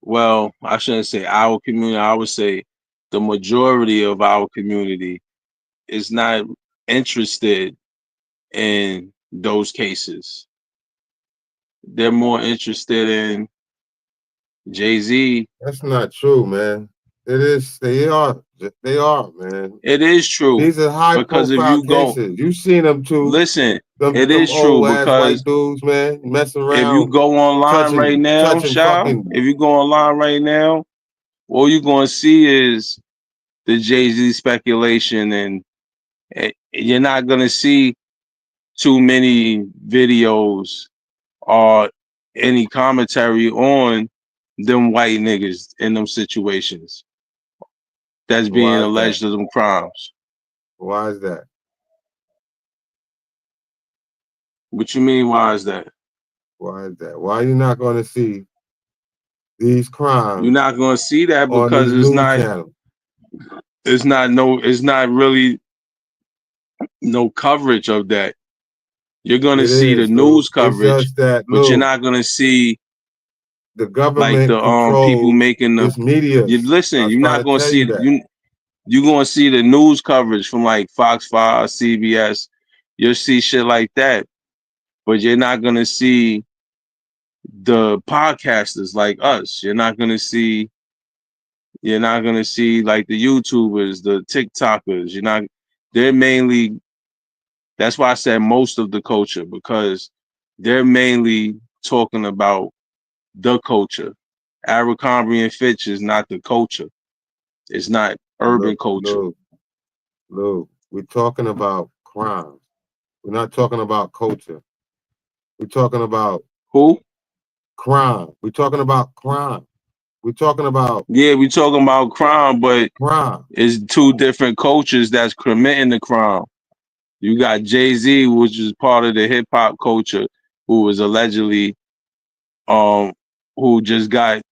Well, I shouldn't say our community, I would say the majority of our community is not interested in those cases. They're more interested in Jay-Z. That's not true, man. It is. They are. They are, man. It is true These are because if high-profile you go, cases. You seen them too. listen, it Them is true old ass white because dudes, man, messing if you around, go online right now, touching Shao, fucking. if you go online right now, all you're going to see is the Jay-Z speculation, and you're not going to see too many videos or any commentary on them white niggas in them situations that's being Why is that? alleged of them crimes. Why is that? What you mean, why is that? Why is that? Why are you not going to see these You're crimes not going to see that on because these news channels? it's not really no coverage of that. You're going to It see the is, Lou. news It's coverage, just that, but you're Lou, not going to see the like government the people controls making the. this media. You listen. I was You're trying not to going to tell see you that. you're going to see the news coverage from like Fox 5, CBS. You'll see shit like that, but you're not going to see the podcasters like us. You're not going to see. You're not going to see like the YouTubers, the TikTokers. You're not. They're mainly That's why I said most of the culture, because they're mainly talking about the culture. Abercrombie and Fitch is not the culture. It's not urban culture. Lou, we're talking about crime. We're not talking about culture. We're talking about Who? crime. We're talking about crime. We're talking about Yeah, we talking about crime, but crime. it's two different cultures that's committing the crime. You got Jay-Z, which is part of the hip hop culture, who was allegedly who just got,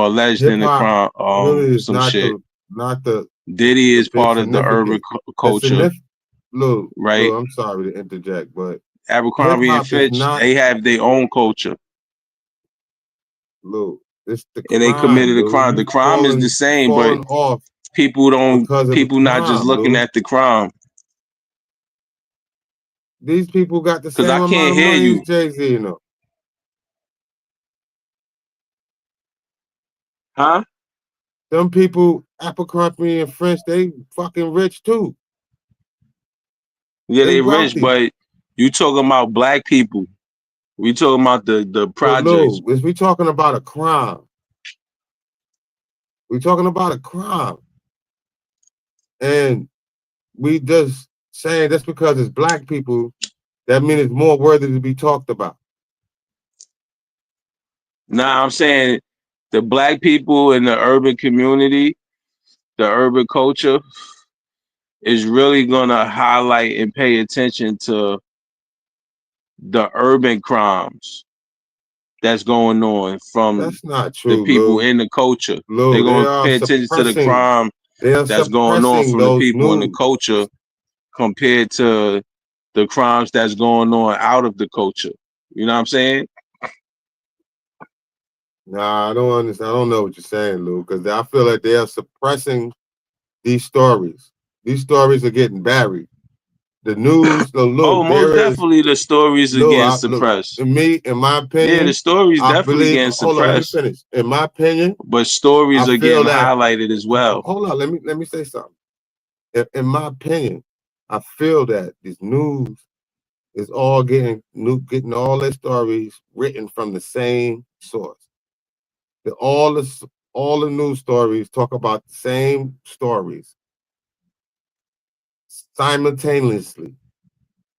alleged Hip in the hop crime, really is some shit. not the Diddy is big part of the urban significance. The culture, significant Lou, right? I'm sorry to interject, but hip Abercrombie and hop is Fitch, not they have their own culture, Lou. It's the and they crime, committed a Lou. crime. The crime is the You same, but falling off because of the people not just crime, looking Lou. at the crime. These people got the Cause same I amount can't of hear money as you, Jay-Z, you know. huh? Them people, Abercrombie and French, they fucking rich too. Yeah, They they rich, wealthy. but you talking about black people. We talking about the But projects. Lou, is we talking about a crime? We talking about a crime. And we just saying that's because it's black people, that means it's more worthy to be talked about. Nah, I'm saying the black people in the urban community, the urban culture, is really gonna highlight and pay attention to the urban crimes that's going on from That's not the true, people Lou. in the culture. They're Lou, gonna pay attention to the crime they are that's going on suppressing from the those people in the news. culture compared to the crimes that's going on out of the culture. You know what I'm saying? Nah, I don't understand. I don't know what you're saying, Lou, because I feel like they are suppressing these stories. These stories are getting buried. The news, Oh, Lou, most definitely the stories are getting Look, suppressed. in my Yeah, the opinion, stories I definitely believe, getting hold on, let me suppressed. finish. In my opinion, But I stories are feel getting that, highlighted as well. hold on, let me say something. In my opinion, I feel that this news is all getting all their stories written from the same source. That all the news stories talk about the same stories simultaneously.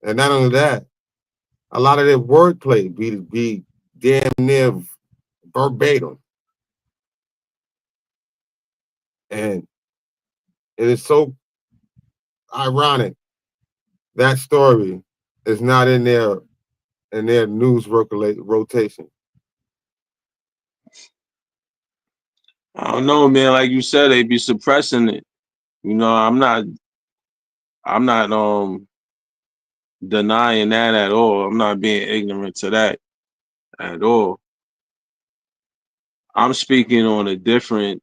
And not only that, a lot of their wordplay be damn near verbatim. And it is so ironic that story is not in their news rotation. I don't know, man. Like you said, they be suppressing it. I'm not denying that at all. I'm not being ignorant to that at all. I'm speaking on a different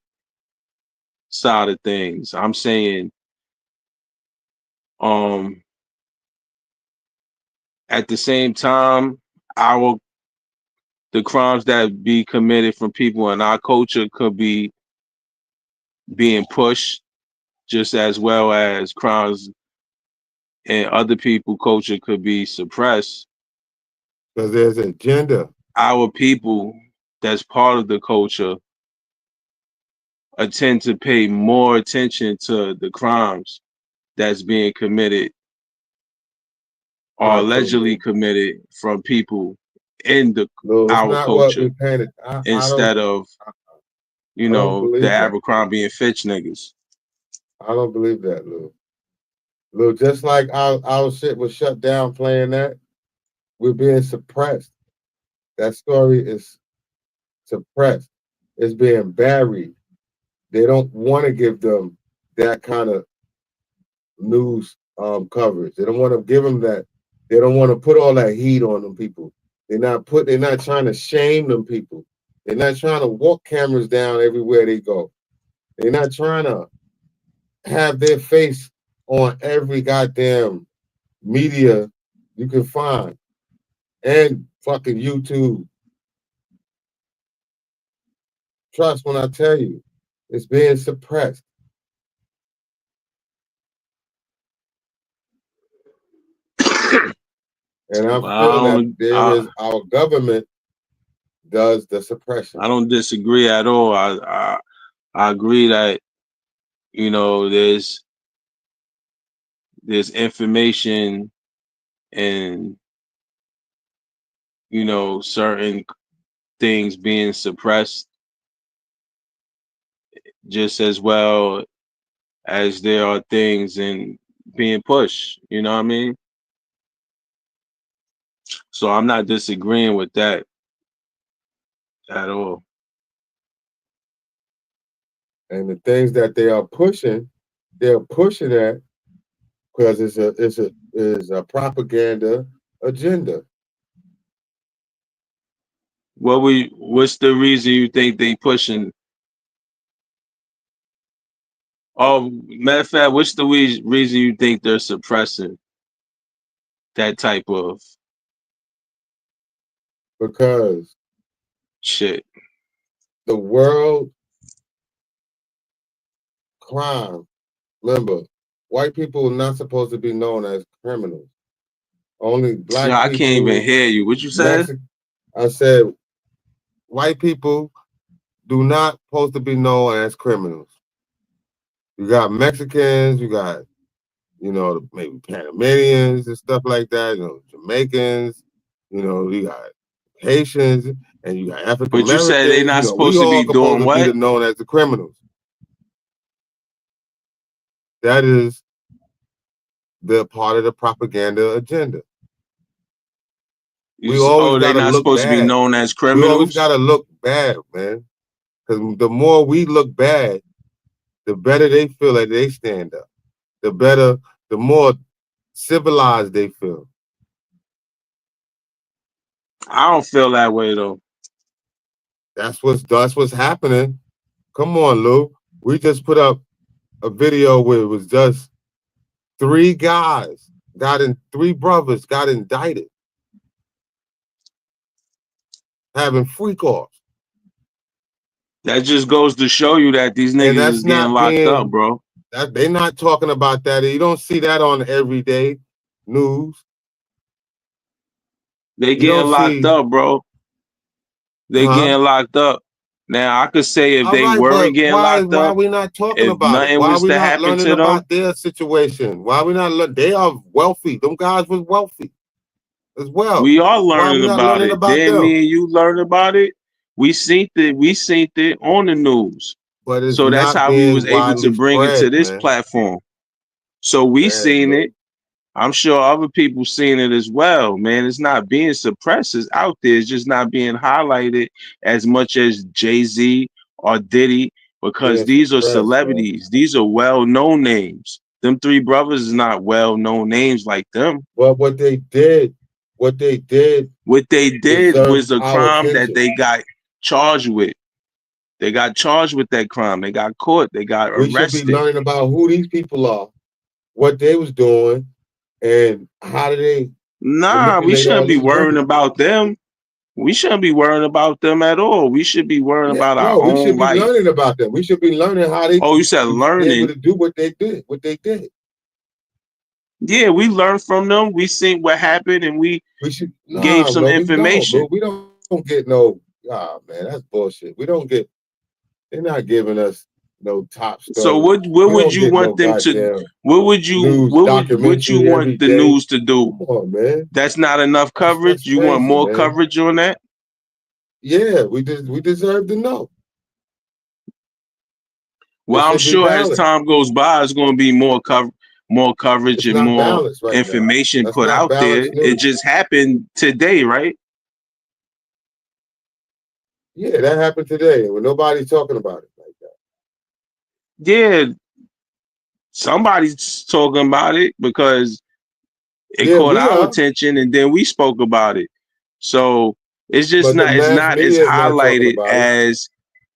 side of things. I'm saying um at the same time, our the crimes that be committed from people in our culture could be being pushed just as well as crimes in other people culture could be suppressed. Because there's an agenda. Our people that's part of the culture tend to pay more attention to the crimes that's being committed or Not true, allegedly Lou. committed from people in the No, it's our not what culture we painted. instead of I don't the believe that. Abercrombie and Fitch niggas. I don't believe that, Lou. Lou, just like our shit was shut down playing that, we're being suppressed. That story is suppressed. It's being buried. They don't want to give them that kind of news coverage. They don't want to give them that. They don't want to put all that heat on them people. They're not trying to shame them people. They're not trying to walk cameras down everywhere they go. They're not trying to have their face on every goddamn media you can find and fucking YouTube. Trust when I tell you, it's being suppressed. And I Well, feel that there is our government does the suppression. I don't disagree at all. I agree that, you know, there's information and, you know, certain things being suppressed just as well as there are things in being pushed. You know what I mean? So I'm not disagreeing with that at all. And the things that they're pushing that because it's a propaganda agenda. What's the reason you think they pushing? Oh, matter of fact, what's the reason you think they're suppressing that type of Because shit? the world crime, remember, white people are not supposed to be known as criminals. Only Yeah, black I can't even people, hear you. What you said? Mexican. I said white people do not supposed to be known as criminals. You got Mexicans, you got, you know, maybe Panamanians and stuff like that, you know, Jamaicans, you know, you got Haitians and you got African But you said they Americans, you not know, we supposed to all be supposed doing to be what? known as the criminals. That is the part of the propaganda agenda. We always They gotta not look supposed to be bad. known as We always criminals? gotta look bad, man. Because the more we look bad, the better they feel like they stand up. The more civilized they feel. I don't feel that way though. That's what's happening. Come on, Lou. We just put up a video where it was just three brothers got indicted having freak offs. That just goes to show you that these And niggas is that's getting not locked up, being bro. they're not talking about that. You don't see that on everyday news. They You don't getting locked see, up, bro. They huh? getting locked up. Now I could say if All they right, weren't but getting why locked are up, we not talking if about it? nothing Why are was we to not happen learning to them, about their situation? Why are we not they are wealthy. Them guys was wealthy as well. we are Why are we learning not about learning it. about Then them? me and you learn about it. We seen it on the news. But it's So that's not how we being was able to widely bring it to spread, this man. platform. So we Man, seen look. it. I'm sure other people seen it as well, man. It's not being suppressed. It's out there. It's just not being highlighted as much as Jay-Z or Diddy because Being these are suppressed, man. celebrities. These are well-known names. Them three brothers is not well-known names like them. But what they did What they did deserves was a our crime that attention. they got charged with. They got charged with that crime. They got caught. They got We should be arrested. learning about who these people are, what they was doing, and how did they Nah, we manipulate all shouldn't be these worrying women. about them. We shouldn't be worrying about them at all. We should be worrying Yeah, about our no, we own should be life. learning about them. We should be learning how they Oh, you said was able learning. to do what they did. Yeah, we learned from them. We seen what happened and we We should gave some no, we don't, information. bro. We don't get no man, that's bullshit. We don't get they're not giving us no top So story. what We would don't you get no want them to goddamn what you documentary want every the day. news to do? Come on, man. That's not enough coverage. That's You want crazy, more man. coverage on that? Yeah, we deserve to know. It Well, I'm should be sure as balanced. time goes by, it's going to be more coverage It's and not more balanced right now. information That's put not out there. balanced It news. just happened today, right? Yeah, that happened today, and nobody's talking about it like that. Yeah, somebody's talking about it because it Yeah, caught we our are, attention and then we spoke about it. So but the it's mass not as media is not talking highlighted about it. as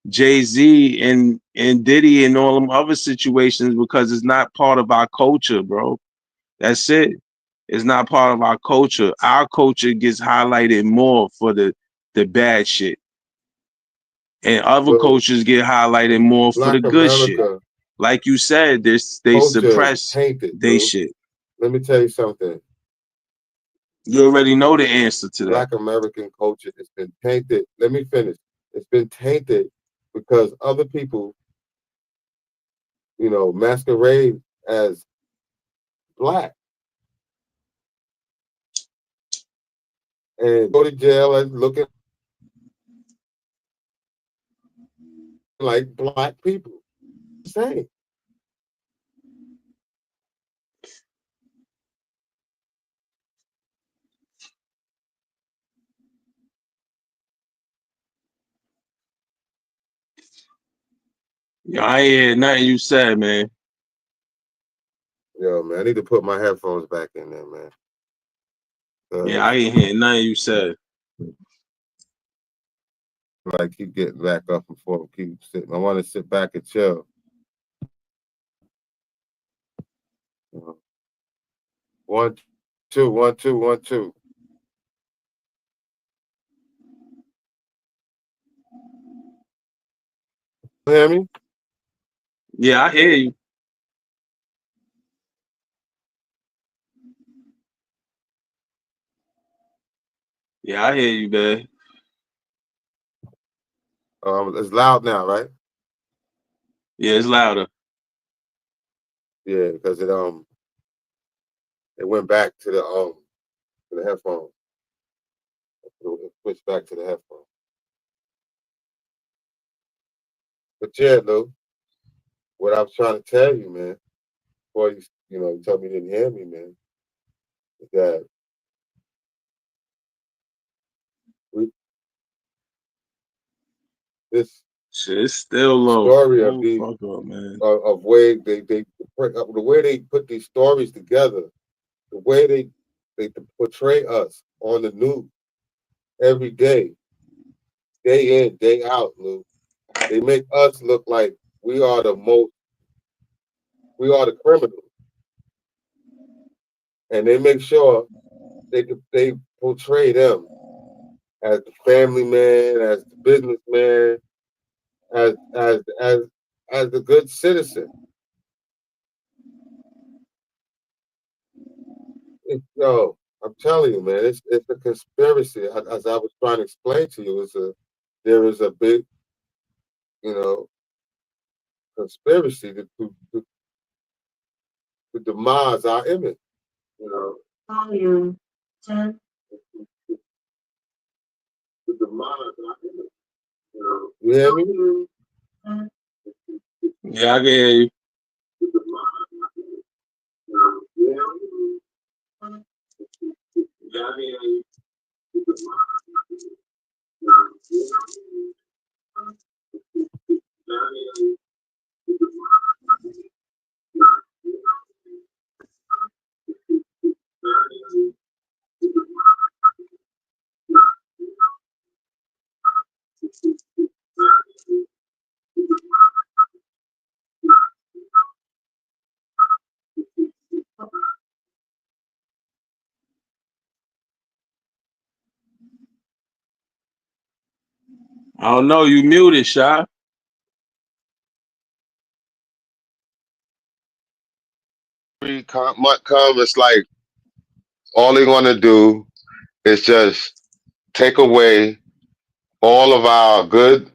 Jay-Z and Diddy and all them other situations because it's not part of our culture, bro. That's it. It's not part of our culture. Our culture gets highlighted more for the bad shit. And other Look, cultures get highlighted more for the Black good shit. America Like you said, they culture is suppress tainted, they Lou. shit. Let me tell you something. You already know the answer to that. Black American culture has been tainted. Let me finish. It's been tainted because other people, masquerade as black and go to jail and looking like black people. Same. Yo, I ain't hear nothing you said, man. Yo, man, I need to put my headphones back in there, man. Yeah, I ain't hear nothing you said. Like keep getting back up and forth, keep sitting. I want to sit back and chill. One, two, 1, 2, 1, 2. You hear me? Yeah, I hear you. Yeah, I hear you, man. It's loud now, right? Yeah, it's louder. Yeah, because it went back to the headphone. It switched back to the headphone. But yeah, Lou, what I was trying to tell you, man, before you told me you didn't hear me, man, is that this Shit, it's still low. story of Oh, these fuck up, man. of way the way they put these stories together, the way they portray us on the news every day in, day out, Lou. They make us look like we are the criminals. And they make sure they portray them as the family man, as the businessman, as the good citizen. Yo, I'm telling you, man, it's a conspiracy. As I was trying to explain to you, there is a big, conspiracy to demise our image. Volume 10. To demise our image. You hear me? Yeah, I can hear you. Yeah, I can hear you. I don't know. You muted, Shy. Come, it's like all they're gonna do is just take away all of our good,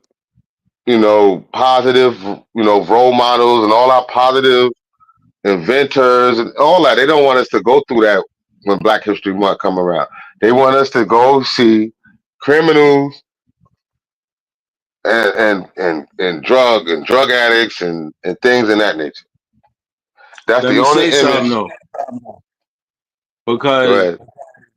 positive, role models and all our positive inventors and all that. They don't want us to go through that when Black History Month come around. They want us to go see criminals and drug addicts and things in that nature. That's Let the me only say something image. though, Go because ahead.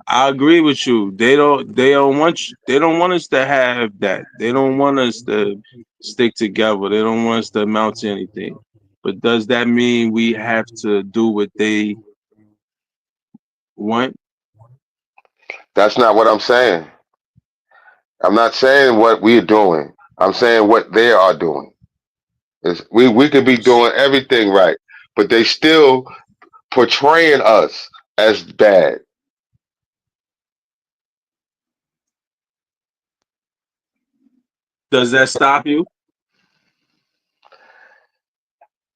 I agree with you. They don't want you, they don't want us to have that. They don't want us to stick together. They don't want us to amount to anything. But does that mean we have to do what they want? That's not what I'm saying. I'm not saying what we're doing. I'm saying what they are doing. We could be doing everything right, but they still portraying us as bad. Does that stop you?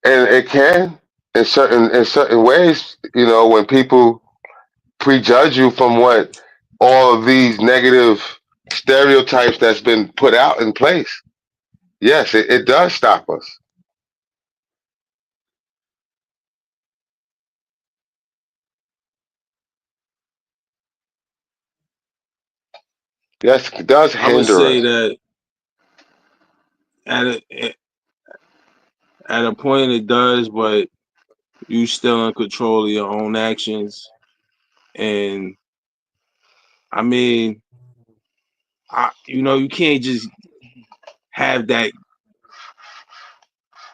And it can in certain ways, when people prejudge you from what all of these negative stereotypes that's been put out in place. Yes, it does stop us. Yes, it does I would hinder say us. that at a point it does, but you still in control of your own actions. And I mean, you can't just have that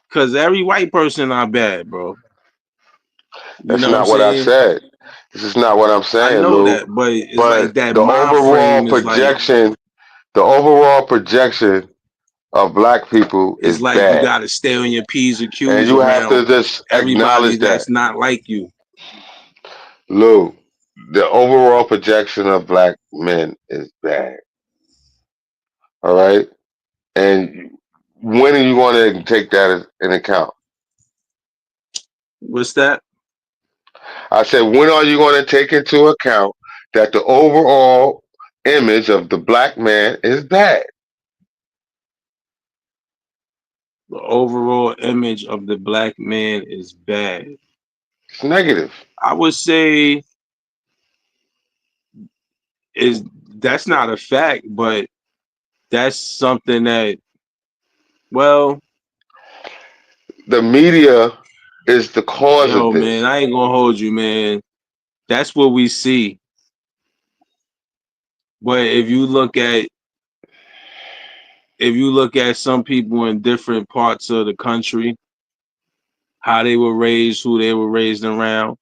because every white person not bad, bro. You That's know what I'm not what I saying? said. This is not what I'm I saying, know Lou. that, but it's like But that mind frame is like the overall projection of black people it's is like you bad. got to stay on your P's and And Q's you have around to just everybody acknowledge that. that's not like you. Lou, the overall projection of black men is bad. All right? And when are you going to take that in account? What's that? I said, when are you going to take into account that the overall image of the black man is bad? The overall image of the black man is bad. It's negative. I would say is that's not a fact, but that's something that well, The media is the cause of yo, this. man, I ain't gonna hold you, man. That's what we see. But if you look at some people in different parts of the country, how they were raised, who they were raised around,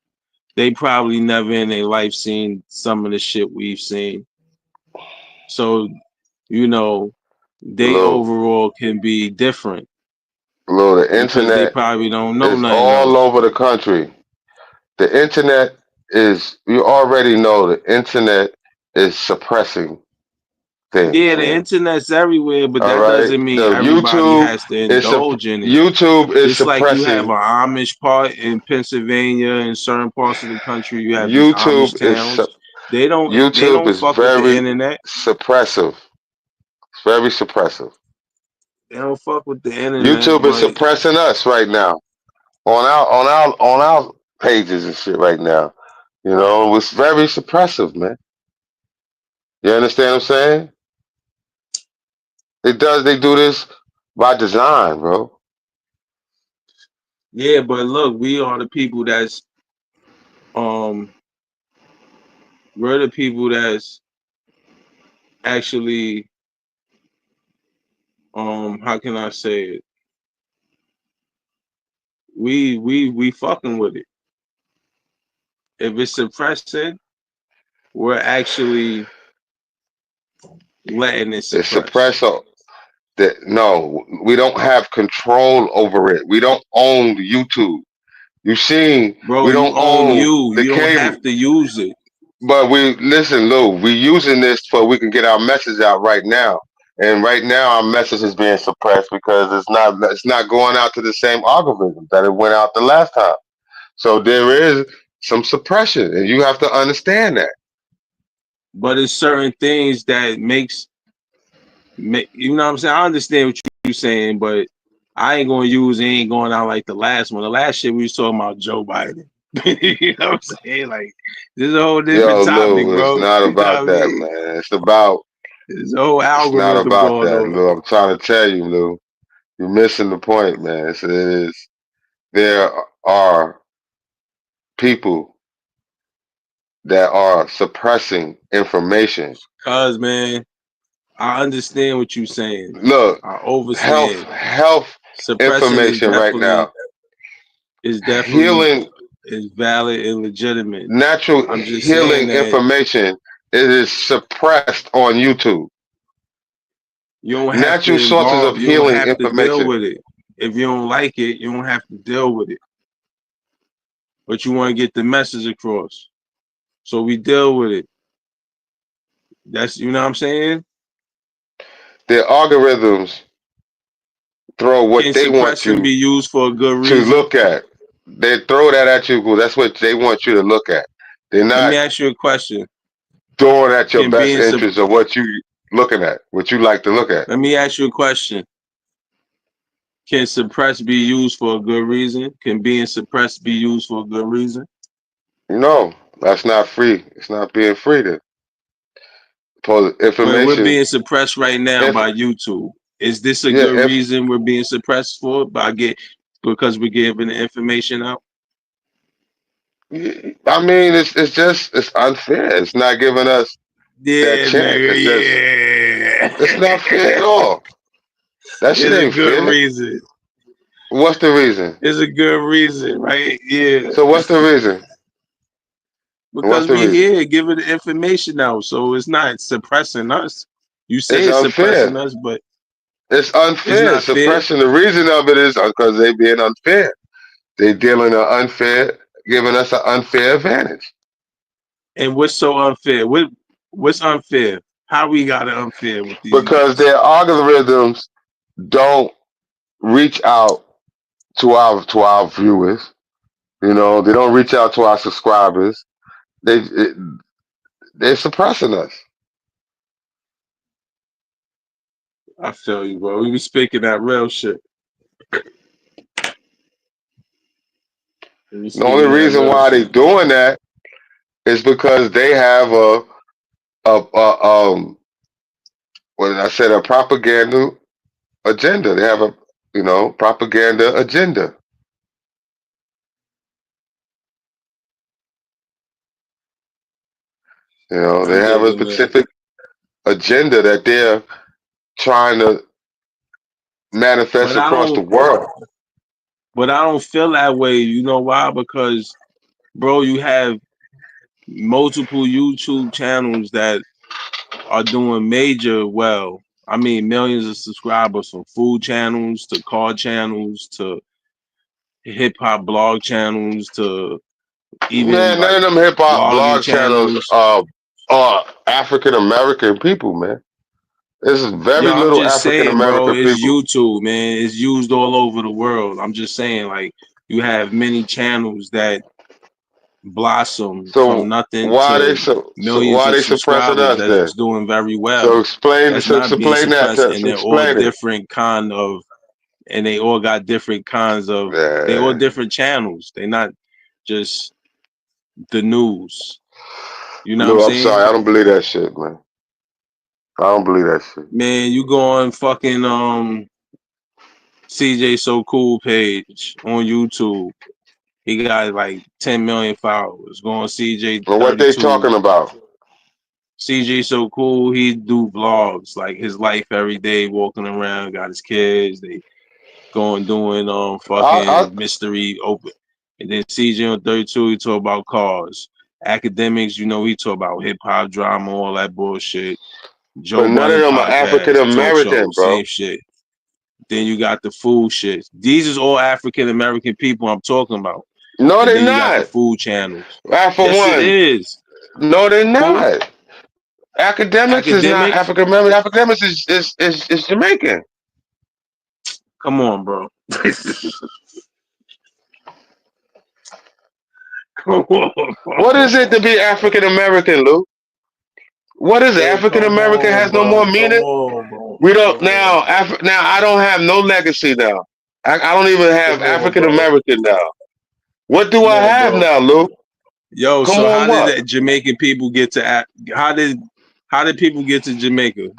they probably never in their life seen some of the shit we've seen. So, you know, they Lou, overall can be different Lou, the because they internet probably don't know is nothing all else. over the country. The internet is, you already know the internet is suppressing things, Yeah, the man. internet's everywhere, but All that right. doesn't mean The everybody has to indulge in it. YouTube is Just like you have suppressing. an Amish part in Pennsylvania and certain parts of the country, you have these Amish YouTube is towns. They YouTube don't is fuck with the very internet. suppressive. It's very suppressive. They don't fuck with the internet, YouTube is but suppressing us right now on our pages and shit right now. You know, it's very suppressive, man. You understand what I'm saying? They do this by design, bro. yeah, but look, we are the people um we're the people that's actually how can I say it? We fucking with it. If it's suppressing, we're actually letting it It's suppress. suppressor. No, we don't have control over it. We don't own YouTube. You seen, Bro, we you don't own own you. the You don't cable. have to use it. But we listen, Lou. We using this so we can get our message out right now. And right now, our message is being suppressed because it's not going out to the same algorithm that it went out the last time. So there is some suppression, and you have to understand that. But it's certain things that you know what I'm saying? I understand what you're saying, but I ain't gonna use it ain't going out like the last one. The last shit we was talking about Joe Biden. You know what I'm saying? Like this is a whole different Yo, topic, Lou, it's bro. not You know about what I that, mean? man. There's a whole It's not algorithm about going that, on. Lou. I'm trying to tell you, Lou. You're missing the point, man. It is there are people that are suppressing information. Cause man, I understand what you're saying. Look, I health overstand. health Suppressing information right now. is definitely Healing is valid and legitimate. natural I'm just saying healing that information, it is suppressed on YouTube. you don't have to Natural sources of you don't healing have to deal information. with it. If you don't like it, you don't have to deal with it. But you want to get the message across. So we deal with it. That's you know what I'm saying? The algorithms throw what Can they want suppression be you used for a good to reason? look at. They throw that at you because that's what they want you to look at. They're Let me not ask you a question. doing at your Can best being interest of what you looking at, what you like to look at. Let me ask you a question. Can suppress be used for a good reason? Can being suppressed be used for a good reason? No, that's not free. It's not being free to pull When we're information. being suppressed right now If by YouTube, is this a yeah, good if reason we're being suppressed for because we're giving the information out? I mean, it's unfair. It's not giving us that Yeah, chance. nigga, It's yeah. not fair at all. That shit It's a ain't good fair. reason. What's the reason? It's a good reason, right? Yeah. So what's the reason? What's Because the we reason? here giving the information out, so it's not suppressing us. You say It's it's suppressing unfair. us, but It's it's unfair. not fair. Suppression. The reason of it is because they being unfair. They dealing an unfair, giving us an unfair advantage. And what's so unfair? What's unfair? How we got it unfair with these Because niggas? their algorithms don't reach out to our viewers. You know, they don't reach out to our subscribers. They they're suppressing us. I feel you, bro. We be speaking that real shit. We be The only speaking that reason real why they shit. doing that is because they have a what did I say, a propaganda agenda. They have a propaganda agenda. You know, I they have get a it, man. specific agenda that they're trying to manifest But I across the don't. world. But I don't feel that way. You know why? Because, bro, you have multiple YouTube channels that are doing major well. I mean, millions of subscribers, from food channels to car channels to hip hop blog channels to even Man, none of like them hip hop vlogging blog channels channels. are African American people, man. There's Yo, very I'm little just African saying, bro, American it's people. YouTube, man. It's used all over the world. I'm just saying, like, you have many channels that blossom from So nothing why they to so millions why of they suppressing subscribers us that's then? doing very So well. That's not being explain that suppressed, to and us. they're all Explain it. different kind of, and they all got different kinds of, they all Yeah. different channels. They're not just the news. You know what I'm Lou, I'm sorry, saying? I don't believe that shit, man. I don't believe that shit. Man, you go on fucking CJ So Cool page on YouTube. He got like 10 million followers. Go on CJ But what they 32. talking about? CJ So Cool, he do vlogs, like his life every day, walking around, got his kids, they going doing I fucking mystery open. And then CJ on 32, he talk about cars. Academics, he talk about hip hop drama, all that bullshit. but Joe none of Budden them are African podcast, talk American, shows, bro. same shit. Then you got the food shit. These is all African American people I'm talking about. No, And they're then you got the not. food channels. For Yes, it one, is. no, they're Who? not. Academics is not Academics? African American. Academics is Jamaican. Come on, bro. Come on, What bro. is it to be African American, Lou? What is it? Hey, African come American on, has no bro. more Come meaning. on, bro. We don't Come on, now. bro. Now I don't have no legacy now. I don't even have Come on, African bro. American now. What do Come I on, have bro. now, Lou? Yo, Come so how on, did what? the Jamaican people get to how did people get to Jamaica?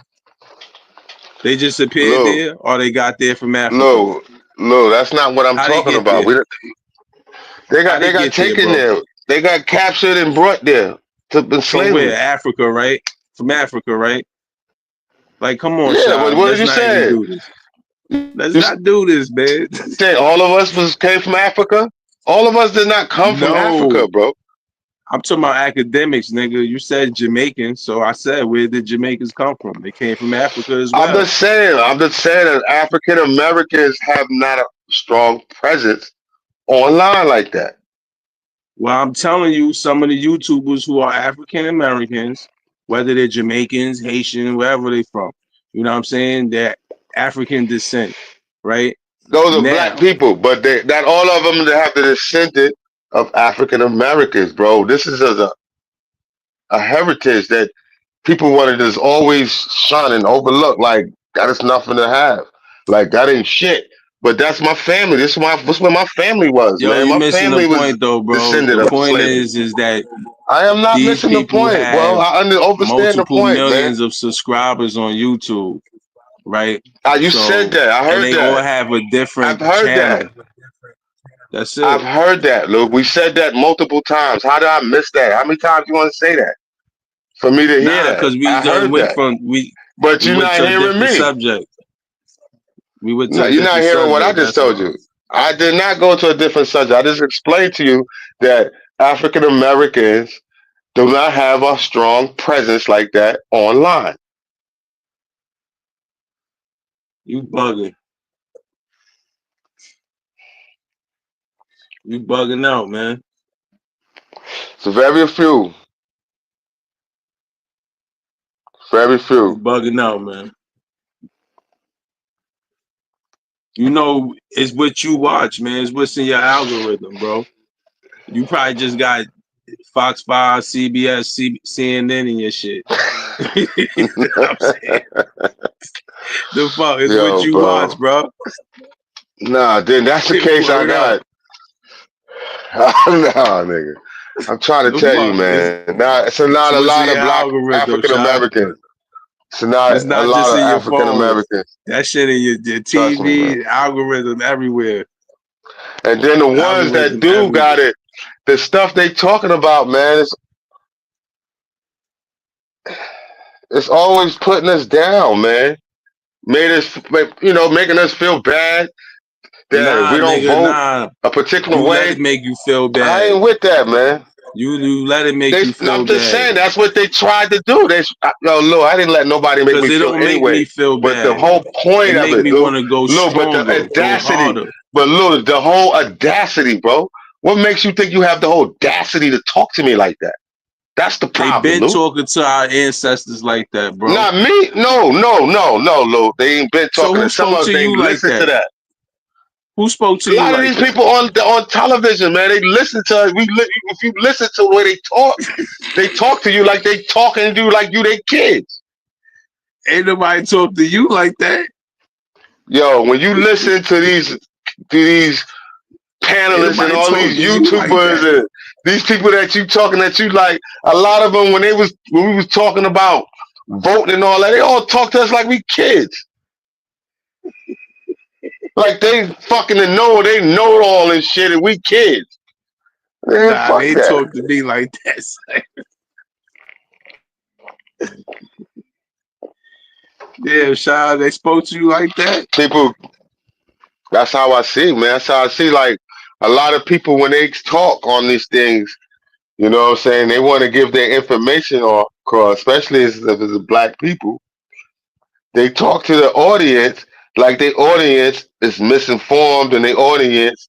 They just appeared Lou, there, or they got there from Africa? Lou, Lou. That's not what I'm How they talking get about. there? They How got they they got get there, taken bro? there. They got captured and brought there to From where? enslavement. Africa, right? From Africa, right? Like, come on, Yeah, but Shy. what did Let's you not even say? do this. Let's You not do this, man. said all of us came from Africa. All of us did not come from Africa, No, bro. I'm talking about academics, nigga. You said Jamaican, so I said, where did Jamaicans come from? They came from Africa as I'm well. just saying. I'm just saying that African Americans have not a strong presence online like that. Well, I'm telling you, some of the YouTubers who are African Americans, whether they're Jamaicans, Haitian, wherever they from, you know what I'm saying? They're African descent, right? Those are black Now, people, but they not all of them that have the descendant of African Americans, bro. This is a a heritage that people wanted to just always shun and overlook. Like that is nothing to have. Like that ain't shit. But that's my family. This where my family was, Yo, man. you My missing the family was point though, bro. descended The of point slavery. is that I am not these missing the people point, bro. have I understand the multiple point, man. millions of subscribers on YouTube, right? You said So, that. I and heard they all that. have a I've different heard that. channel. That's I've it. heard that, Luke. We said that multiple times. How did I miss that? How many times you want to say that for me to hear Nah, that? because we I done heard went that. from But we you're went not to a hearing different me. subject. We went to No, a you're not different hearing what I subject. just That's told all. you. I did not go to a different subject. I just explained to you that African Americans do not have a strong presence like that online. You bugging. You bugging out, man. So very few. Very You few. bugging out, man. You know, it's what you watch, man. It's what's in your algorithm, bro. You probably just got Fox 5, CBS, CNN, and your shit. You know what I'm saying? The fuck is what Yo, you watch, bro. bro. Nah, then that's the case I Word up. got. Nah, nigga. I'm trying to The tell you, fuck is man. Nah, it's not a what's in lot of your black algorithm, African Shy? Americans. It's not It's a not lot just of in your African phone. Americans. That shit in your Trust me, man. TV, algorithm everywhere. And then the ones that Algorithm do everywhere. got it, the stuff they talking about, man, it's always putting us down, man. Made us, making us feel bad that if we Nah, don't nigga, vote nah. a particular You let it way. make you feel I bad. ain't with that, man. You let it make you I'm feel just bad. saying that's what they tried to do. Lou, I didn't let nobody make Cause me it feel don't make anyway. me feel But the bad. whole It point of make it, me Lou, want to go But the stronger, go audacity, harder. but Lou, the whole audacity, bro. What makes you think you have the whole audacity to talk to me like that? That's the They problem, been Lou. talking to our ancestors like that, bro. Not me. No, Lou. They ain't been So talking who to some spoke of us. to They you like listen to that? that. Who spoke to A you lot of like these that? people on television, man, they listen to us. If you listen to the way they talk to you like they talking to you like you they kids. Ain't nobody talk to you like that. Yo, when you listen to these Ain't panelists and nobody all talk these to you like YouTubers that. and these people that you talking that you like, a lot of them when we was talking about voting and all that, they all talk to us like we kids. Like they fucking they know it all and shit, and we kids. Man, Nah, fuck they that. talk to me like that. Yeah, Shy, they spoke to you like that. People, that's how I see, man. That's how I see. Like a lot of people when they talk on these things, you know what I'm saying? They want to give their information across, especially if it's black people. They talk to the audience like the audience is misinformed and the audience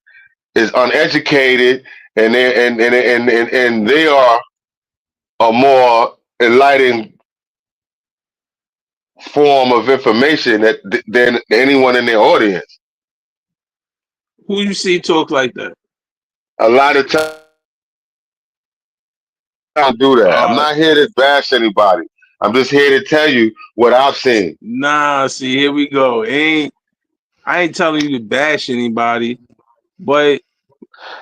is uneducated and they are a more enlightened form of information than anyone in their audience. Who you see talk like that? A lot of times I don't do that. I'm not here to bash anybody. I'm just here to tell you what I've seen. Nah, see, here we go. I ain't telling you to bash anybody, but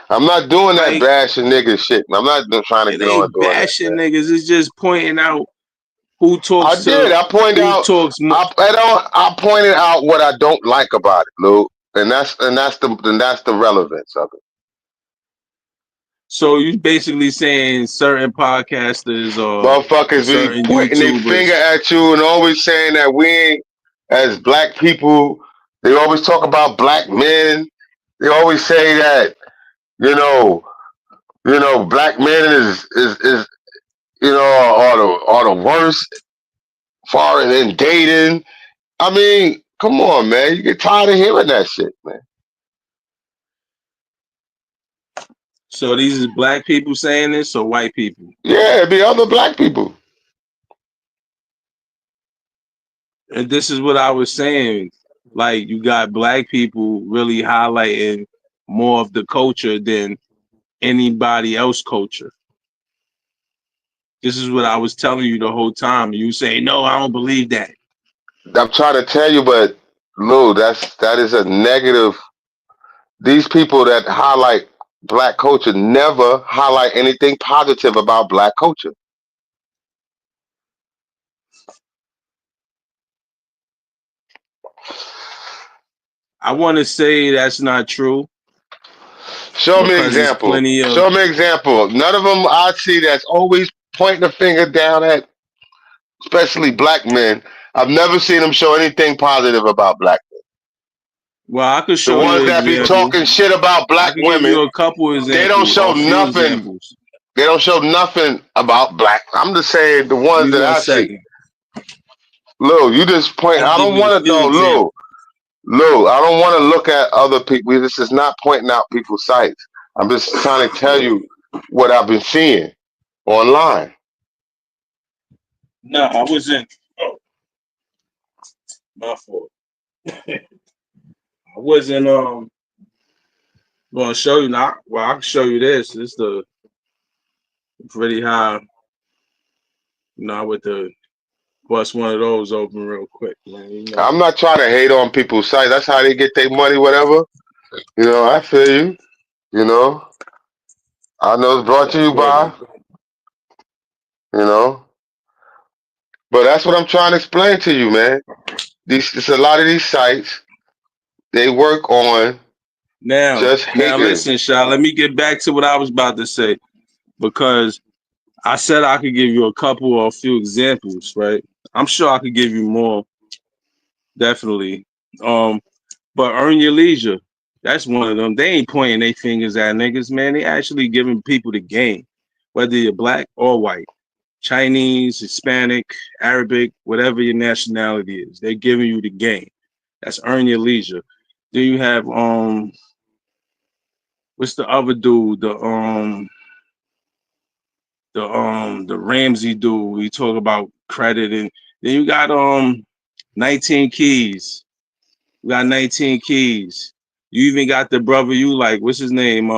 I'm not doing that like bashing nigga shit. I'm not trying to it get on ain't doing that, bashing man. niggas. It's just pointing out who I talks did. to I pointed who out. talks more. I pointed out what I don't like about it, Lou, and that's the relevance of it. So you basically saying certain podcasters or Motherfuckers be certain pointing their finger YouTubers. at you and always saying that we ain't as black people. They always talk about black men. They always say that you know, black men is are the worst foreign in dating. I mean, come on, man. You get tired of hearing that shit, man. So these is black people saying this or white people? Yeah, it be other black people. And this is what I was saying. Like you got black people really highlighting more of the culture than anybody else culture. This is what I was telling you the whole time. You say, no, I don't believe that. I'm trying to tell you, but Lou, that is a negative. These people that highlight black culture never highlight anything positive about black culture. I want to say that's not true Show me because there's example. plenty of, Show me example. None of them I see that's always pointing a finger down at, especially black men. I've never seen them show anything positive about black men. well, I could The show you ones an that be example. talking shit about I black could give women, you a couple they don't examples show or a few nothing. examples. They don't show nothing about black. I'm just saying the Give ones me that one I see. second. Lou, you just point. I'll I give don't you a want to few know, examples. Lou, I don't want to look at other people. This is not pointing out people's sites. I'm just trying to tell you what I've been seeing online. No, I wasn't. Oh, my fault. I wasn't gonna show you now. Well, I can show you this. This the pretty high. With the bust one of those open real quick, man. I'm not trying to hate on people's sites. That's how they get their money, whatever. I feel you. You know, I know it's brought to That's you word. by, you know, but that's what I'm trying to explain to you, man. It's a lot of these sites, they work on Now, just hating. listen, Sha. Let me get back to what I was about to say because I said I could give you a couple or a few examples, right? I'm sure I could give you more, definitely. But earn your leisure. That's one of them. They ain't pointing their fingers at niggas, man. They actually giving people the game, whether you're black or white, Chinese, Hispanic, Arabic, whatever your nationality is. They're giving you the game. That's earn your leisure. Then you have what's the other dude? The Ramsey dude. We talk about credit, and then you got 19 Keys. We got 19 Keys. You even got the brother you like. What's his name?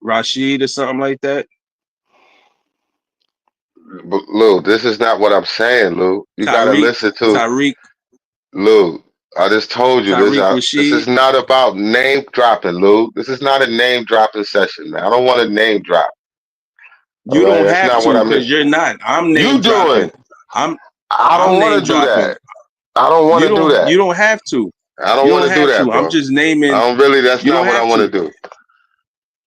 Rashid or something like that. But Lou, this is not what I'm saying, Lou. You gotta Tariq, listen to Tariq, Lou. I just told you this. Tariq This is Rashid. not about name dropping, Lou. This is not a name dropping session, man. I don't want to name drop. All You right, don't that's have not what to I mean. because you're not. I'm name You dropping. doing? I'm I I'm don't want name to do dropping. that. I don't want You to do don't that. you don't have to. I don't You want don't to do have that, to. I'm bro. just naming. I don't really. That's You not don't what I have want to to. do.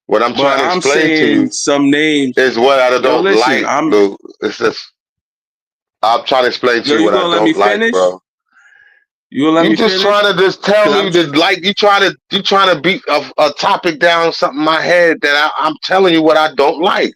What I'm But trying to I'm explain to saying you some names. is what I Yo, don't listen, like, Lou. It's just I'm trying to explain to you you what I gonna let me don't like, finish? bro. You gonna let You me just finish? trying to just Cause tell I'm me that like you trying to beat a topic down something in my head that I'm telling you what I don't like,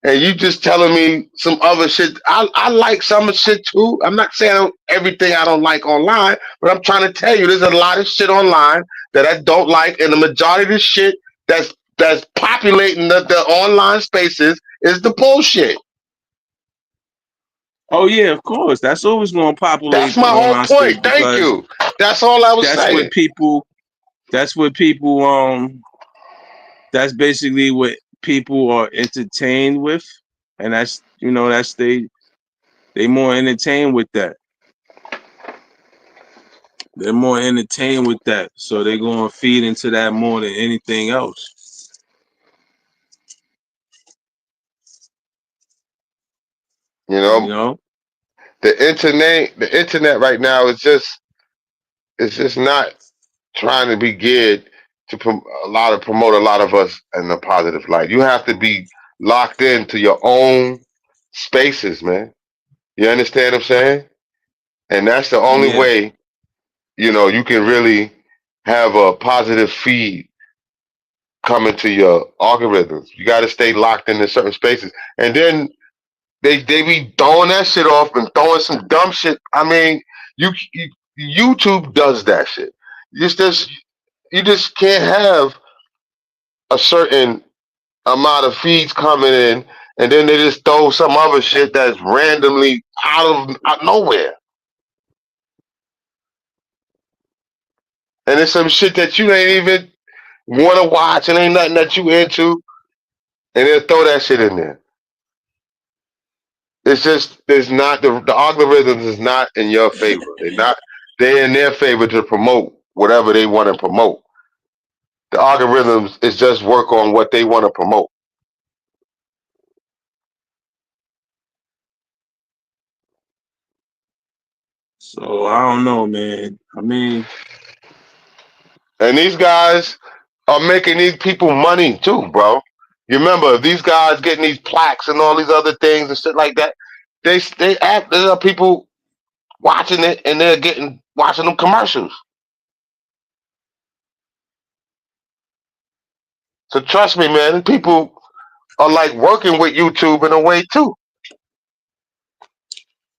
and you just telling me some other shit. I like some shit too. I'm not saying everything I don't like online, but I'm trying to tell you there's a lot of shit online that I don't like, and the majority of the shit that's populating the online spaces is the bullshit. oh yeah, of course. That's always gonna That's populate the my whole online space point. Thank because you. That's all I was that's saying. what people that's what people that's basically what people are entertained with. And that's that's they more entertained with that. They're more entertained with that. So they're gonna feed into that more than anything else. You You know, know? the internet right now is just not trying to be geared to promote a lot of us in a positive light. You have to be locked into your own spaces, man. You understand what I'm saying? And that's the only Yeah. way, you can really have a positive feed coming to your algorithms. You got to stay locked into certain spaces. And then they be throwing that shit off and throwing some dumb shit. I mean, you YouTube does that shit. You just can't have a certain amount of feeds coming in, and then they just throw some other shit that's randomly out nowhere. And it's some shit that you ain't even want to watch and ain't nothing that you into, and they'll throw that shit in there. It's just there's not the algorithms is not in your favor. They're in their favor to promote whatever they want to promote. The algorithms is just work on what they want to promote. So I don't know, man. I mean, And these guys are making these people money too, bro. You remember these guys getting these plaques and all these other things and shit like that. There are people watching it and they're getting watching them commercials. So trust me, man. People are like working with YouTube in a way too.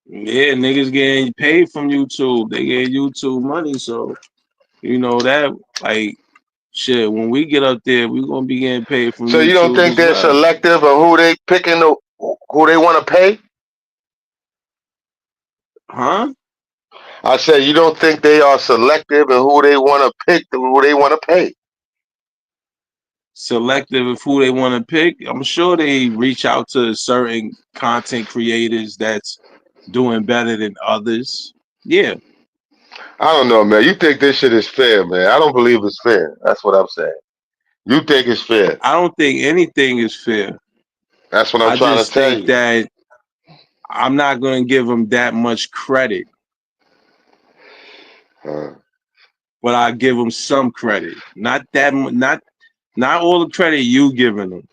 yeah, niggas getting paid from YouTube. They get YouTube money, so you know that like shit. When we get up there, we gonna be getting paid from So you don't YouTube think as they're well, selective of who they picking, who they want to pay? huh? I said you don't think they are selective in who they want to pick, who they want to pay. Selective of who they want to pick. I'm sure they reach out to certain content creators that's doing better than others. Yeah, I don't know, man. You think this shit is fair, man? I don't believe it's fair. That's what I'm saying. You think it's fair? I don't think anything is fair. That's what I'm I trying to just tell think you. that I'm not going to give them that much credit, Uh, but I give them some credit. Not that, not all the credit you giving them.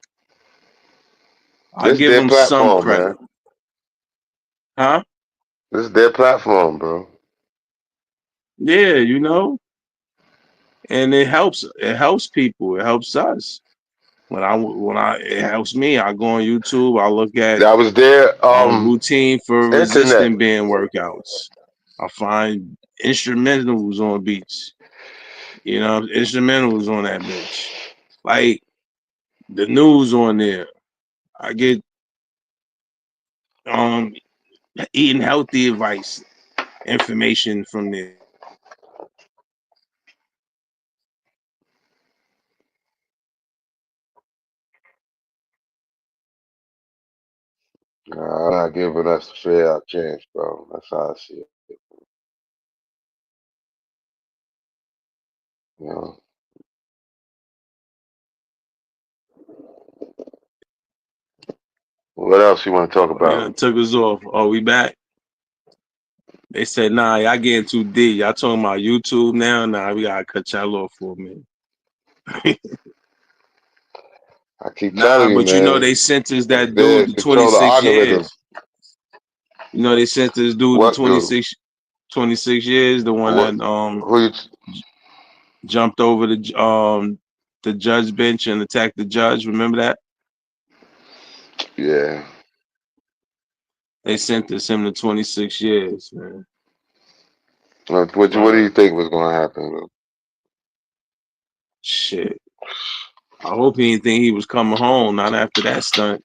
I this give their them some platform, credit, man. huh? This is their platform, bro. Yeah, you know, and it helps. It helps people. It helps us. It helps me. I go on YouTube. I look at That was their routine for internet. resistant band workouts. I find instrumentals on beats. You know, instrumentals on that bitch. Like the news on there. I get um eating healthy advice information from there. Nah, not giving us a fair chance, bro. That's how I see it. You know. What else you want to talk Oh, you know, about? took us off. Oh, we back. They said, nah, y'all getting too deep. Y'all talking about YouTube now? Nah, we gotta cut y'all off for a minute. I keep Nah, telling you, but you know man. they sentenced It's that there dude to to control the 26 algorithm. years. You know they sentenced this dude to What do? 26 years. The one What? that Who you? jumped over the judge bench and attacked the judge. Remember that? Yeah. They sentenced him to 26 years, man. What do you think was going to happen? Bro? Shit. I hope he didn't think he was coming home. Not after that stunt,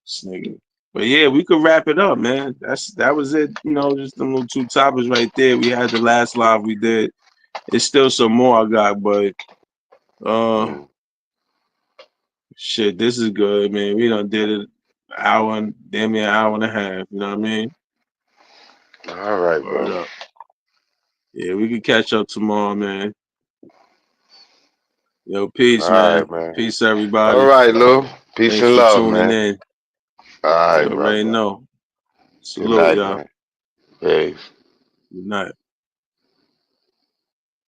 this nigga. But yeah, we could wrap it up, man. That was it. You know, just them little two topics right there. We had the last live we did. It's still some more I got, but Mm. shit, this is good, man. We done did it hour and damn near an hour and a half. You know what I mean? All right, Word bro. up. Yeah, we could catch up tomorrow, man. Yo, All peace, man. right, man. Peace, All everybody. right, Lou. Peace Thanks and for love, tuning man. in. All You right, already brother. know. Good Salute, night, y'all. man. Peace. Good night.